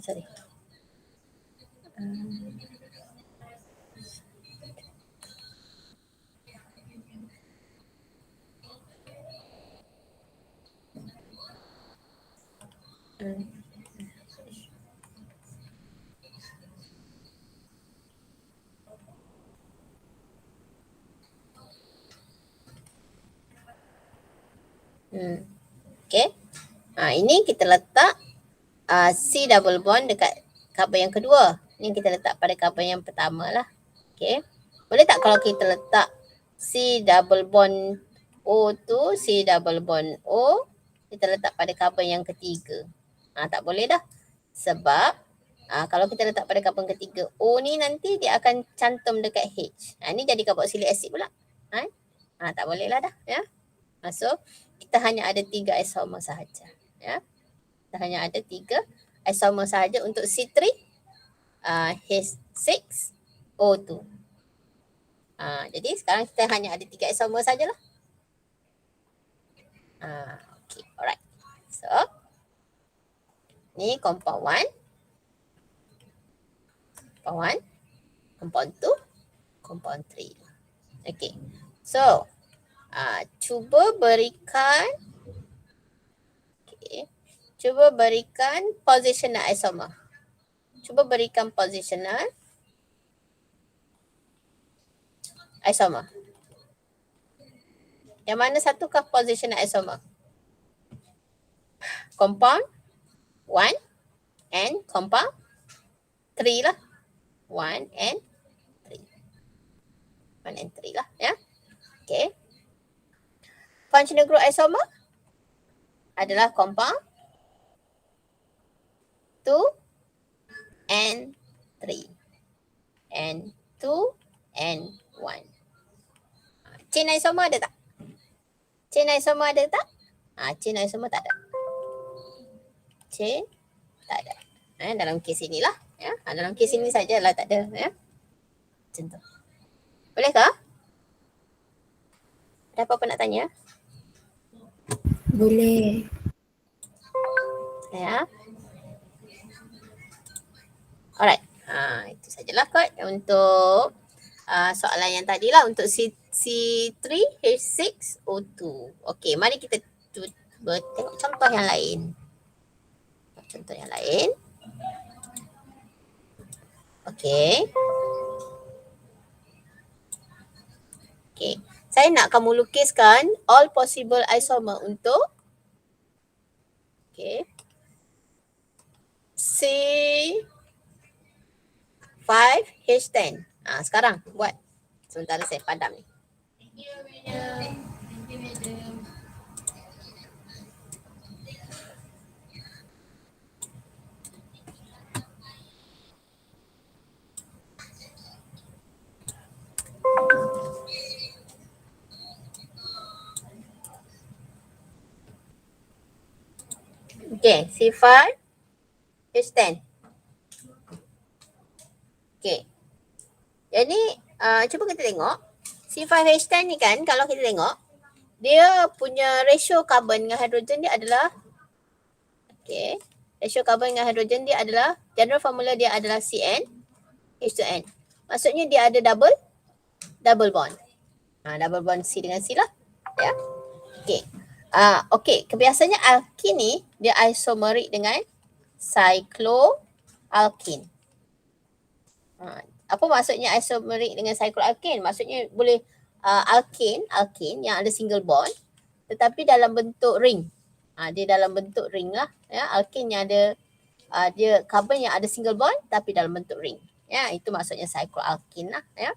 Sorry. Okay. Ini kita letak C double bond dekat carbon yang kedua. Ini kita letak pada carbon yang pertama lah. Okay. Boleh tak kalau kita letak C double bond O tu, C double bond O, kita letak pada carbon yang ketiga. Tak boleh dah. Sebab kalau kita letak pada carbon ketiga, O ni nanti dia akan cantum dekat H. Ini jadi carboxylic acid pula. Tak boleh lah dah. Ya. So, kita hanya ada 3 isomer sahaja. Ya. Kita hanya ada 3 isomer sahaja untuk C3 H6O2. Jadi sekarang kita hanya ada 3 isomer sajalah. Okay, alright. So, ni compound 1. Compound 1. Compound 2. Compound 3. Okay. So, cuba berikan positional isomer. Cuba berikan positional isomer. Yang mana satukah positional isomer? Compound 1 and compound 3 lah. 1 and 3. 1 and 3 lah ya. Okay. Functional group isomer adalah compound 2 and 3 and 2 and 1. Chain isomer ada tak? Chain isomer ada tak? Chain isomer tak ada. Chain tak ada. Dalam kes inilah ya. Dalam kes ini sajalah tak ada ya. Macam tu. Bolehkah? Ada apa-apa nak tanya? Boleh. Ya. Alright. Itu sajalah kot untuk soalan yang tadi lah untuk C3H6O2. Okey, mari kita tengok contoh yang lain. Contoh yang lain. Okey. Okey. Saya nak kamu lukiskan all possible isomer untuk C5H10. Sekarang buat. Sementara saya padam ni. Thank you, madam. Thank you, madam. Okay, C5 H10. Okay. Jadi cuba kita tengok C5H10 ni kan, kalau kita tengok dia punya ratio carbon dengan hidrogen dia adalah ratio carbon dengan hidrogen dia adalah, general formula dia adalah CN H2N. Maksudnya dia ada double bond. Double bond C dengan C lah. Ya. Okay. Okay, kebiasaannya alkin ni dia isomerik dengan cycloalkene. Apa maksudnya isomerik dengan cycloalkene? Maksudnya boleh alkane yang ada single bond tetapi dalam bentuk ring. Dia dalam bentuk ring lah ya. Alkane yang ada dia carbon yang ada single bond tapi dalam bentuk ring. Ya, itu maksudnya cycloalkene lah ya.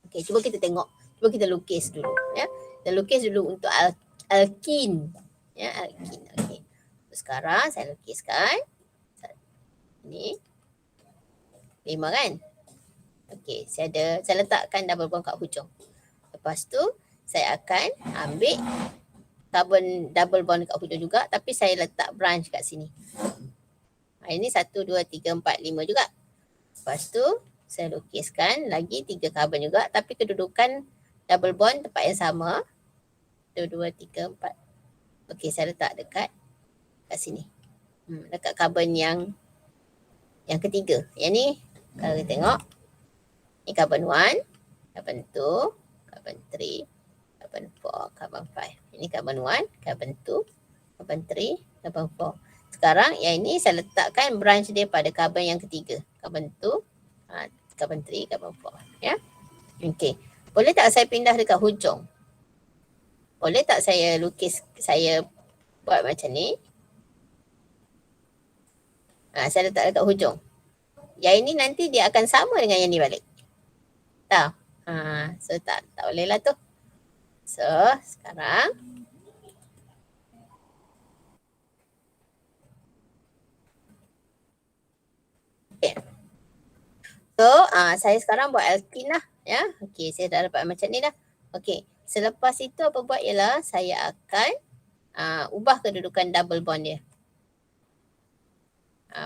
Okey, cuba kita tengok. Cuba kita lukis dulu ya. Kita lukis dulu untuk alkene. Ya, alkene. Okey. Sekarang saya lukiskan ini 5 kan? Okey, saya letakkan double bond kat hujung. Lepas tu saya akan ambil carbon double bond kat hujung juga tapi saya letak branch kat sini. Ini 1 2 3 4 5 juga. Lepas tu saya lukiskan lagi 3 carbon juga tapi kedudukan double bond tempat yang sama. 1 2 3 4. Okey, saya letak dekat kat sini. Dekat carbon yang ketiga. Yang ni kalau kita tengok ni carbon 1, carbon 2, carbon 3, carbon 4, carbon 5. Ini carbon 1, carbon 2, carbon 3, carbon 4. Sekarang yang ini saya letakkan branch dia pada carbon yang ketiga. Carbon 2, carbon 3, carbon 4. Ya. Okey. Boleh tak saya pindah dekat hujung? Boleh tak saya lukis, saya buat macam ni? Saya letak dekat hujung. Yang ini nanti dia akan sama dengan yang ni balik. Tahu? So tak boleh lah tu. So sekarang okay. So saya sekarang buat alkene lah ya. Okey, saya dah dapat macam ni dah. Okey, selepas itu apa buat ialah saya akan ubah kedudukan double bond dia.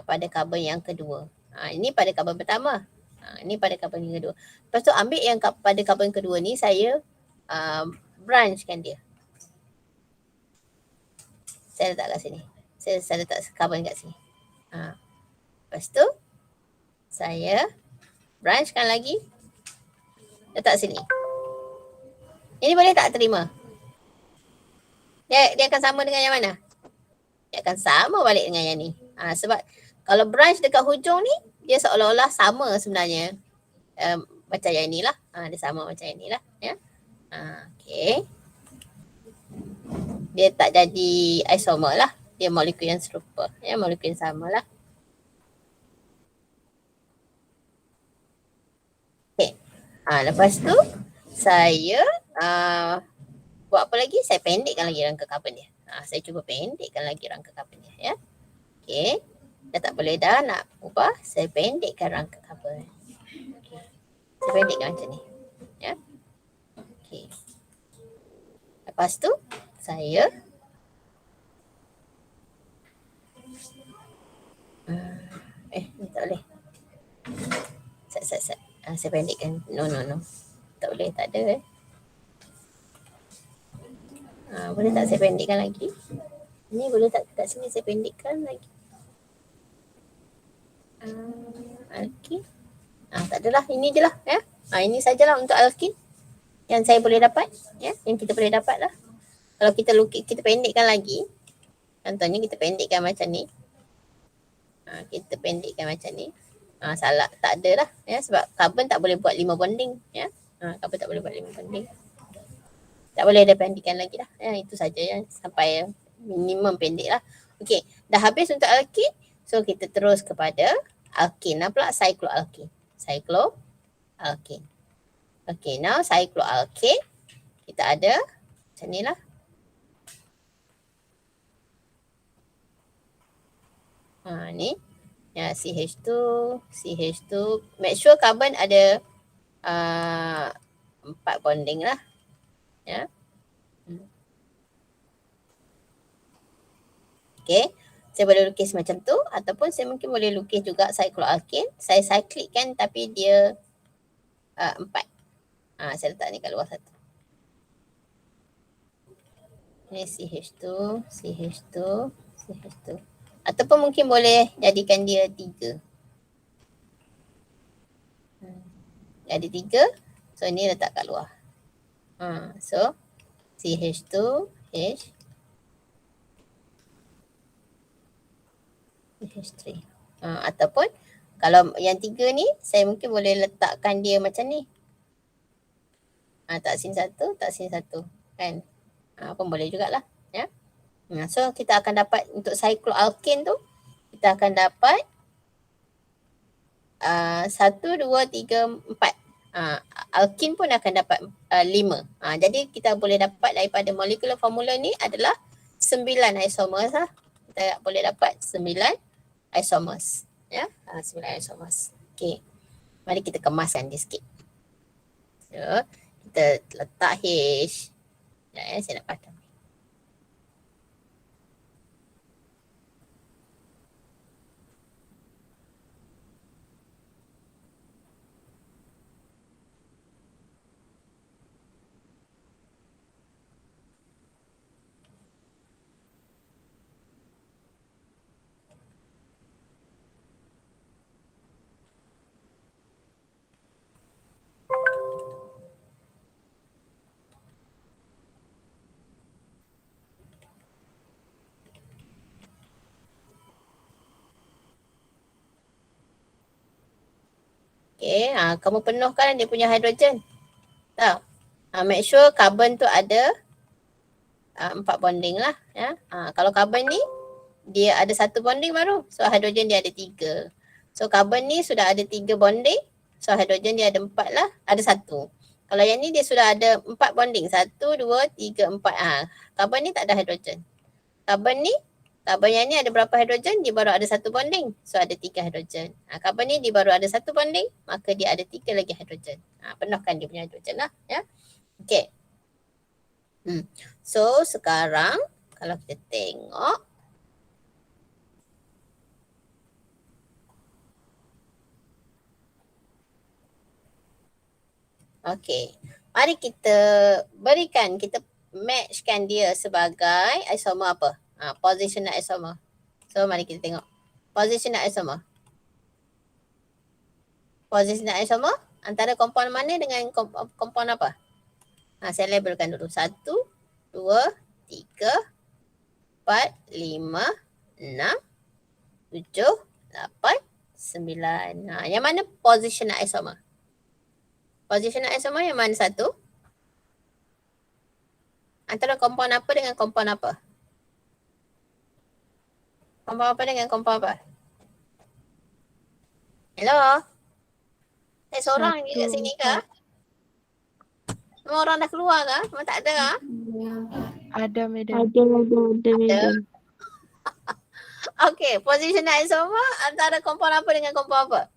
Pada carbon yang kedua. Ini pada carbon pertama. Ini pada carbon yang kedua. Lepas tu ambil yang pada carbon kedua ni saya branchkan dia. Saya letak kat sini. Saya letak carbon kat sini. Lepas tu saya branchkan lagi. Letak sini. Ini boleh tak terima? Dia akan sama dengan yang mana? Dia akan sama balik dengan yang ni. Sebab kalau branch dekat hujung ni dia seolah-olah sama sebenarnya macam yang ni lah. Dia sama macam yang ni lah ya. Okay. Dia tak jadi isomer lah. Dia molekul yang serupa. Ya, molekul yang sama lah. Lepas tu saya buat apa lagi? Saya pendekkan lagi rangka carbon dia. Saya cuba pendekkan lagi rangka carbon dia, ya. Okey. Dah tak boleh dah nak ubah, saya pendekkan rangka carbon. Okey. Saya pendekkan macam ni. Ya. Okey. Lepas tu saya ni tak boleh. Set. Saya pendekkan. No. Tak boleh, tak ada. Boleh tak saya pendekkan lagi? Ni boleh tak kat sini saya pendekkan lagi? Alkin. Tak adalah, ini je lah, ya. Ini sajalah untuk alkin yang saya boleh dapat, ya, yang kita boleh dapat lah. Kalau kita lukis, kita pendekkan lagi. Contohnya kita pendekkan macam ni. Kita pendekkan macam ni. Salah, tak ada lah, ya, sebab carbon tak boleh buat 5 bonding, ya. Carbon tak boleh buat 5 bonding. Tak boleh ada pendekkan lagi lah, ya. Itu saja yang sampai minimum pendek lah. Okey, dah habis untuk alkin. So kita terus kepada alkin lah pula, cycloalkin. Cycloalkin. Okay, now cycloalkin. Kita ada macam ni lah. Ni. Ya, CH2. Make sure carbon ada 4 bonding lah. Ya. Okay. Saya boleh lukis macam tu ataupun saya mungkin boleh lukis juga cycloalkin. Saya cyclickan tapi dia 4. Saya letak ni kat luar satu. Ini CH2. Ataupun mungkin boleh jadikan dia 3. Jadi 3. So ni letak kat luar. So CH2 CH3. Ataupun kalau yang 3 ni saya mungkin boleh letakkan dia macam ni. Tak sini satu kan. Pun boleh jugalah, ya. So kita akan dapat untuk cycloalkin tu kita akan dapat 1, 2, 3, 4. Alkin pun akan dapat 5. Jadi kita boleh dapat daripada molecular formula ni adalah 9 isomers lah. Kita boleh dapat 9 isomers, ya. 9 isomers. Okey. Mari kita kemaskan dia sikit. So kita letak H. Saya nak padam. Okay, kamu penuhkan dia punya hidrogen. Tahu? Make sure carbon tu ada 4 bonding lah, ya. Kalau carbon ni dia ada 1 bonding baru, so hidrogen dia ada 3. So carbon ni sudah ada 3 bonding, so hidrogen dia ada 4 lah, ada 1. Kalau yang ni dia sudah ada 4 bonding, 1, 2, 3, 4. Carbon ni tak ada hidrogen. Carbon yang ni ada berapa hidrogen? Dia baru ada 1 bonding. So ada 3 hidrogen. Carbon ni dia baru ada 1 bonding, maka dia ada 3 lagi hidrogen. Penuhkan dia punya hidrogen lah, ya. Okay. So sekarang kalau kita tengok. Okay. Mari kita kita matchkan dia sebagai isomer apa? Positional isomer. So mari kita tengok. Positional isomer. Positional isomer antara compound mana dengan compound apa? Saya labelkan dulu. 1, 2, 3, 4, 5, 6, 7, 8, 9. Yang mana positional isomer? Positional isomer yang mana satu? Antara compound apa dengan compound apa? Compound apa dengan compound apa? Hello? Saya seorang je kat sini ke? Memang orang dah keluar ke? Memang tak ada ah? Ada, madam. Ada, madam. Okey, positional isomer antara kompon apa dengan kompon apa?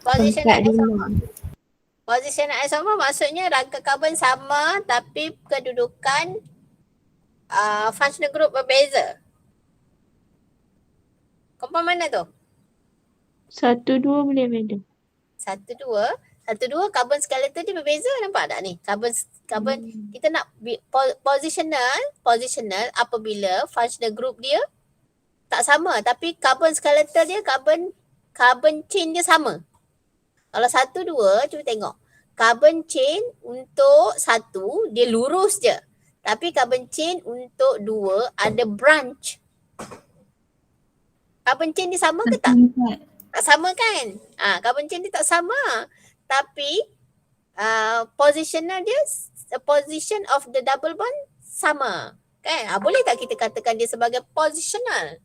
Positional 4, isomer. 5. Positional isomer maksudnya rangka karbon sama tapi kedudukan functional group berbeza. Kompon mana tu? 1, 2 boleh, madam. 1, 2 karbon skeleton dia berbeza, nampak tak ni? Karbon kita nak positional apabila functional group dia tak sama tapi karbon skeleton dia carbon chain dia sama. Kalau 1, 2 cuba tengok. Carbon chain untuk 1 dia lurus je. Tapi carbon chain untuk 2 ada branch. Carbon chain dia sama ke tak? Tak sama kan? Carbon chain dia tak sama. Tapi positional dia, position of the double bond sama. Kan? Boleh tak kita katakan dia sebagai positional?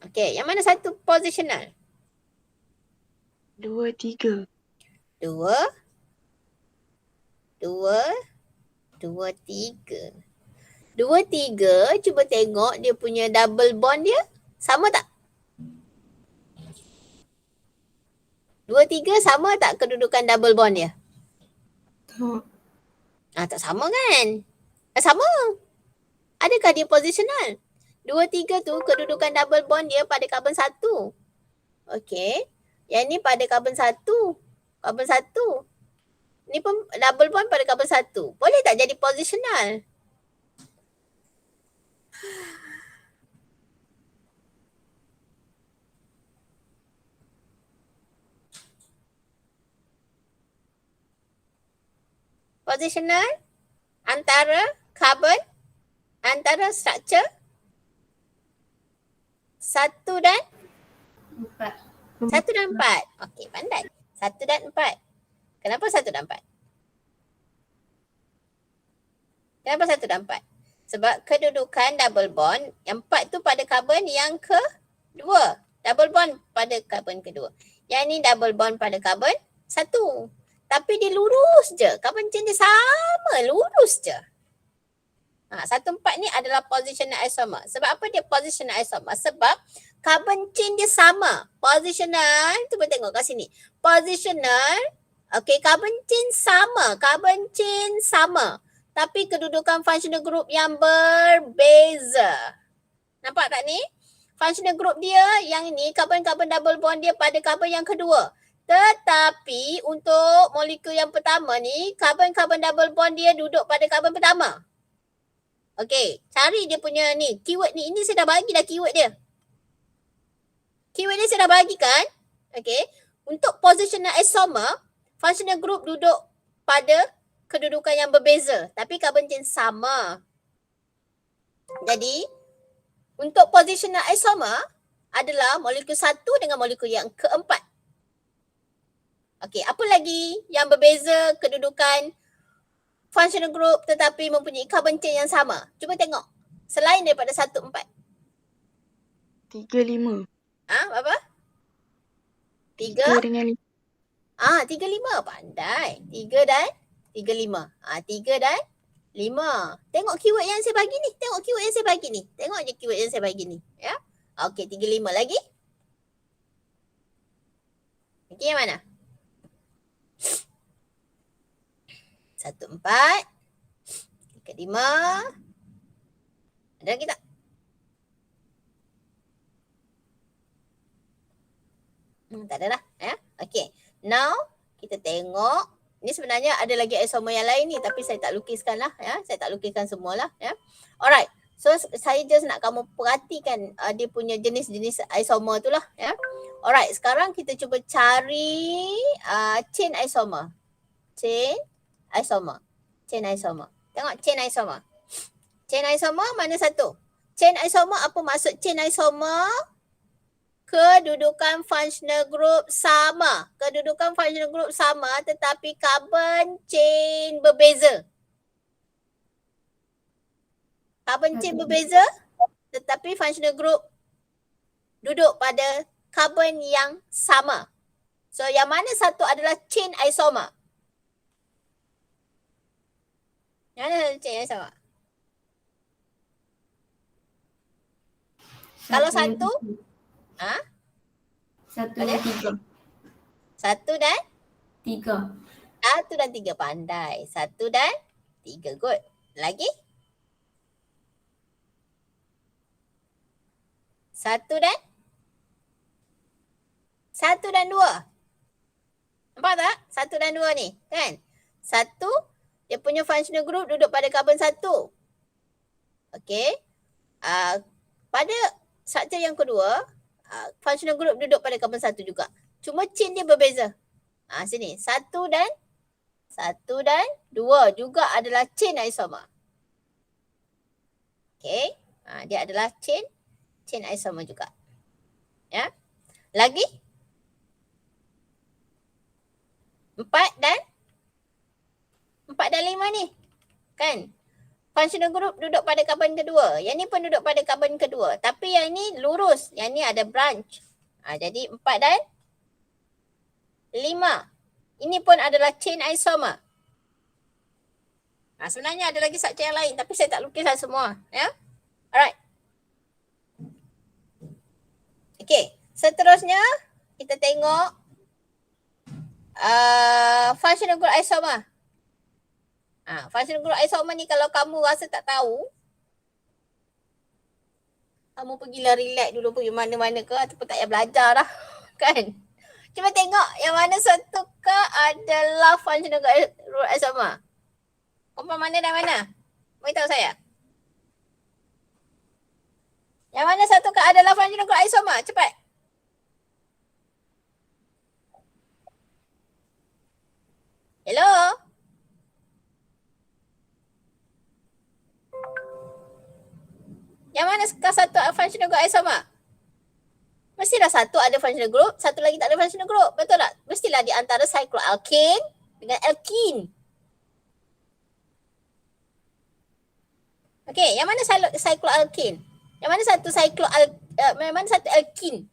Okey, yang mana satu positional? 2, 3. 2, 2, 3. 2, 3, cuba tengok dia punya double bond dia sama tak? 2, 3 sama tak kedudukan double bond dia? Tak sama kan? Sama. Adakah dia positional? 2, 3 tu kedudukan double bond dia pada karbon 1. Okey. Yang ni pada karbon 1. Karbon 1. Ni pun double bond pada karbon 1. Boleh tak jadi positional? Positional antara carbon, antara structure 1 dan 4. 1 dan 4. Okey, pandai. 1 dan 4. Kenapa 1 dan 4? Kenapa 1 dan 4? Sebab kedudukan double bond yang 4 tu pada karbon yang kedua. Double bond pada karbon kedua. Yang ni double bond pada karbon 1. Tapi dia lurus je. Carbon chain dia sama, lurus je. 1, 4 ni adalah positional isomer. Sebab apa dia positional isomer? Sebab carbon chain dia sama. Positional, cuba tengok kat sini. Positional, okay, carbon chain sama. Carbon chain sama. Tapi kedudukan functional group yang berbeza. Nampak tak ni? Functional group dia yang ni, carbon-carbon double bond dia pada carbon yang kedua. Tetapi untuk molekul yang pertama ni, carbon-carbon double bond dia duduk pada carbon pertama. Okey, cari dia punya ni, keyword ni. Ini saya dah bagi dah keyword dia. Keyword dia saya dah bagi kan? Okey, untuk positional isomer, functional group duduk pada kedudukan yang berbeza. Tapi carbon chain sama. Jadi, untuk positional isomer adalah molekul 1 dengan molekul yang keempat. Okey, apa lagi yang berbeza kedudukan functional group tetapi mempunyai carbon chain yang sama? Cuba tengok. Selain daripada 1, 4. 3, 5. Berapa? 3? 3 dengan 5. 3, 5. Pandai. 3 dan 3, 5. 3 dan 5. Tengok keyword yang saya bagi ni. Tengok keyword yang saya bagi ni. Tengok je keyword yang saya bagi ni. Ya. Okey, 3, 5 lagi. Okey, yang mana? 1, 4. 3, 5. Ada lagi tak? Tak ada lah. Ya. Okey. Now, kita tengok. Ni sebenarnya ada lagi isomer yang lain ni. Tapi saya tak lukiskan lah. Ya. Saya tak lukiskan semualah. Ya. Alright. So, saya just nak kamu perhatikan dia punya jenis-jenis isomer tu lah. Ya. Alright. Sekarang kita cuba cari chain isomer. Chain isomer. Chain isomer. Tengok chain isomer. Chain isomer mana satu? Chain isomer, apa maksud chain isomer? Kedudukan functional group sama. Kedudukan functional group sama tetapi carbon chain berbeza. Carbon chain berbeza tetapi functional group duduk pada karbon yang sama. So yang mana satu adalah chain isomer? Yang mana satu chain isomer? Kalau satu, ha? Satu Boleh? dan tiga. Satu dan Tiga. satu dan tiga, pandai. Satu dan tiga, good. Lagi? Satu dan dua. Nampak tak? Satu dan dua ni, kan? Satu, dia punya functional group duduk pada karbon satu. Okay. Pada struktur yang kedua, functional group duduk pada karbon satu juga. Cuma chain dia berbeza. Sini, satu dan dua juga adalah chain isomer. Okay. Dia adalah chain isomer juga. Ya. Lagi? 4 dan 5 ni. Kan? Functional group duduk pada karbon kedua. Yang ni pun duduk pada karbon kedua. Tapi yang ni lurus. Yang ni ada branch. Jadi 4 dan 5. Ini pun adalah chain isomer. Sebenarnya ada lagi struktur yang lain. Tapi saya tak lukiskan semua. Ya. Alright. Okay. Seterusnya, kita tengok functional group isomer. Functional group isomer ni kalau kamu rasa tak tahu, kamu pergilah relax dulu, pergi mana-mana ke ataupun tak payah belajar dah. Kan? Cuba tengok yang mana satukah adalah functional group isomer. Komponen mana dan mana? Beritahu saya. Yang mana satukah adalah functional group isomer? Cepat. Hello? Yang mana satu functional group isomer? Mestilah satu ada functional group, satu lagi tak ada functional group. Betul tak? Mestilah di antara cycloalkane dengan alkene. Okey, yang mana cycloalkane? Yang mana satu yang mana satu alkene?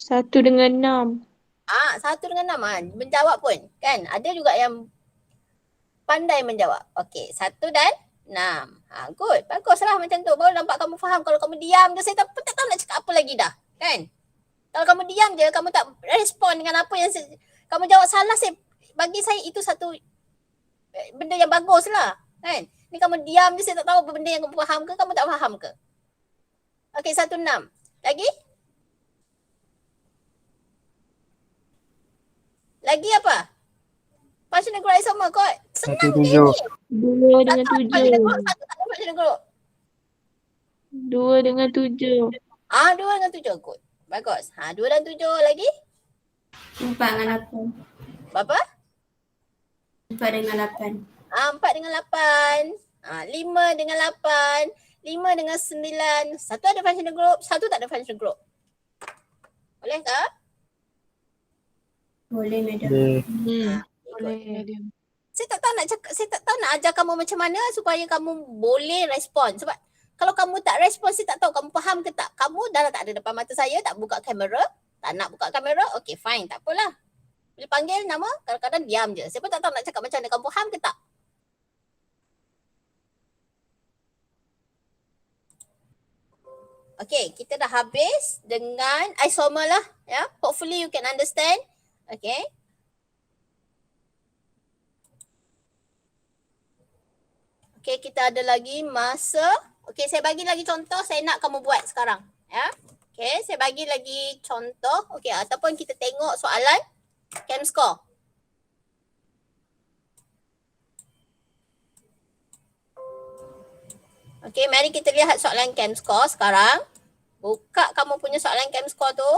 1 dengan 6. 1 dengan 6 menjawab pun. Kan? Ada juga yang pandai menjawab. Okey, 1 dan 6. Good. Baguslah macam tu. Baru nampak kamu faham. Kalau kamu diam je, saya tak tahu nak cakap apa lagi dah. Kan? Kalau kamu diam je, kamu tak respon dengan apa yang kamu jawab salah, bagi saya itu satu benda yang bagus lah. Kan? Ni kamu diam je, saya tak tahu apa benda yang kamu faham ke, kamu tak faham ke. Okey, 1, 6. Lagi? Lagi apa? Functional group isomer kot. Senang je ni. 2 dengan Satu ada functional 7. group, satu tak ada functional group. 2 dengan 7. 2 dengan 7. Good. Bagus. 2 dan 7 lagi? 4 dengan 8. Berapa? 4 dengan 8. 4 dengan 8. 5 dengan 8. 5 dengan 9. Satu ada functional group, satu tak ada functional group. Boleh ke? Boleh, madam. Boleh. Saya tak tahu nak ajar kamu macam mana supaya kamu boleh respon. Sebab kalau kamu tak respon, saya tak tahu kamu faham ke tak. Kamu dah tak ada depan mata saya, tak buka kamera. Tak nak buka kamera, okay fine, tak apalah. Bila panggil nama, kadang-kadang diam je. Saya pun tak tahu nak cakap macam mana, kamu faham ke tak? Okay, kita dah habis dengan isomer lah. Ya, hopefully you can understand. Okay. Okay, kita ada lagi masa. Okay, saya bagi lagi contoh. Saya nak kamu buat sekarang. Ya. Okay, saya bagi lagi contoh. Okay, ataupun kita tengok soalan chem score. Okay, mari kita lihat soalan chem score sekarang. Buka kamu punya soalan chem score tu.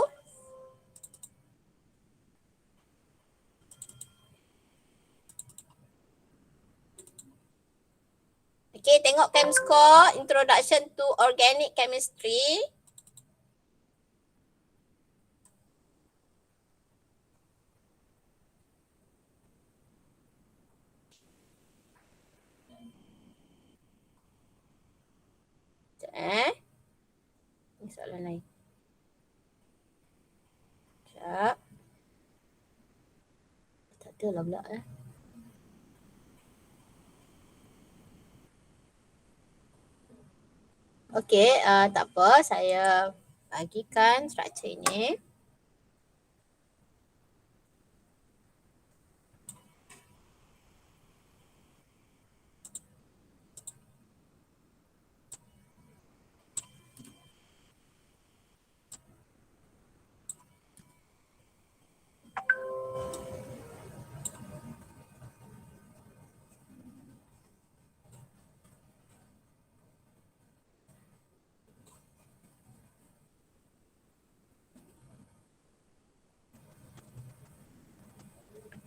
Okay, tengok chem score, Introduction to Organic Chemistry. Ini soalan lain. Sekejap. Tak ada lah pula Okey, tak apa. Saya bagikan struktur ini.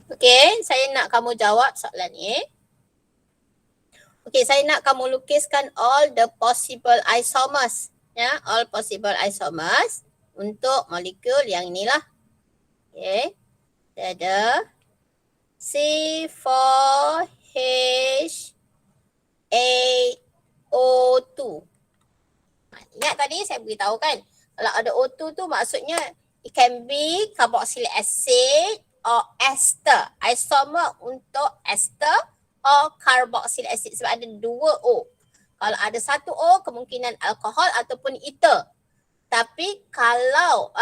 Okey, saya nak kamu jawab soalan ni. Okey, saya nak kamu lukiskan all the possible isomers. Ya, all possible isomers untuk molekul yang inilah. Okey. Dia ada C4H8O2. Ingat tadi saya beritahu kan, kalau ada O2 tu maksudnya it can be carboxylic acid or ester. Isomer untuk ester or carboxylic acid sebab ada dua O. Kalau ada satu O kemungkinan alkohol ataupun ether. Tapi kalau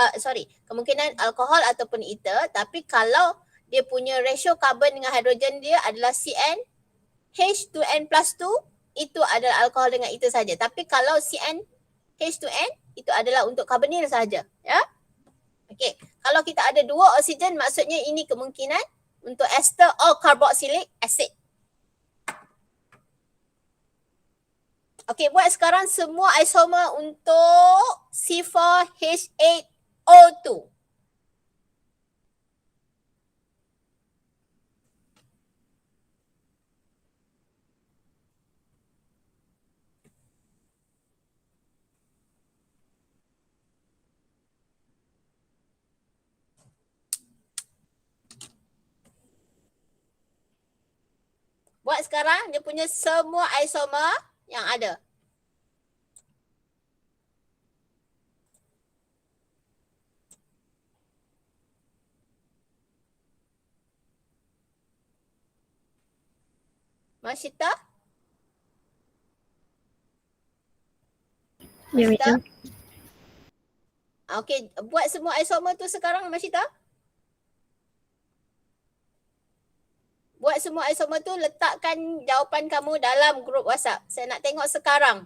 kemungkinan alkohol ataupun ether, tapi kalau dia punya ratio karbon dengan hidrogen dia adalah CN H2N plus 2, itu adalah alkohol dengan ether saja. Tapi kalau CN H2N itu adalah untuk karbonil saja, ya. Okey, kalau kita ada dua oksigen maksudnya ini kemungkinan untuk ester or carboxylic acid. Okey, buat sekarang semua isomer untuk C4H8O2. Buat sekarang dia punya semua isomer yang ada. Masyita? Ya, Masyita? Madam. Okey, buat semua isomer tu sekarang Masyita. Buat semua isomer tu, letakkan jawapan kamu dalam grup WhatsApp. Saya nak tengok sekarang.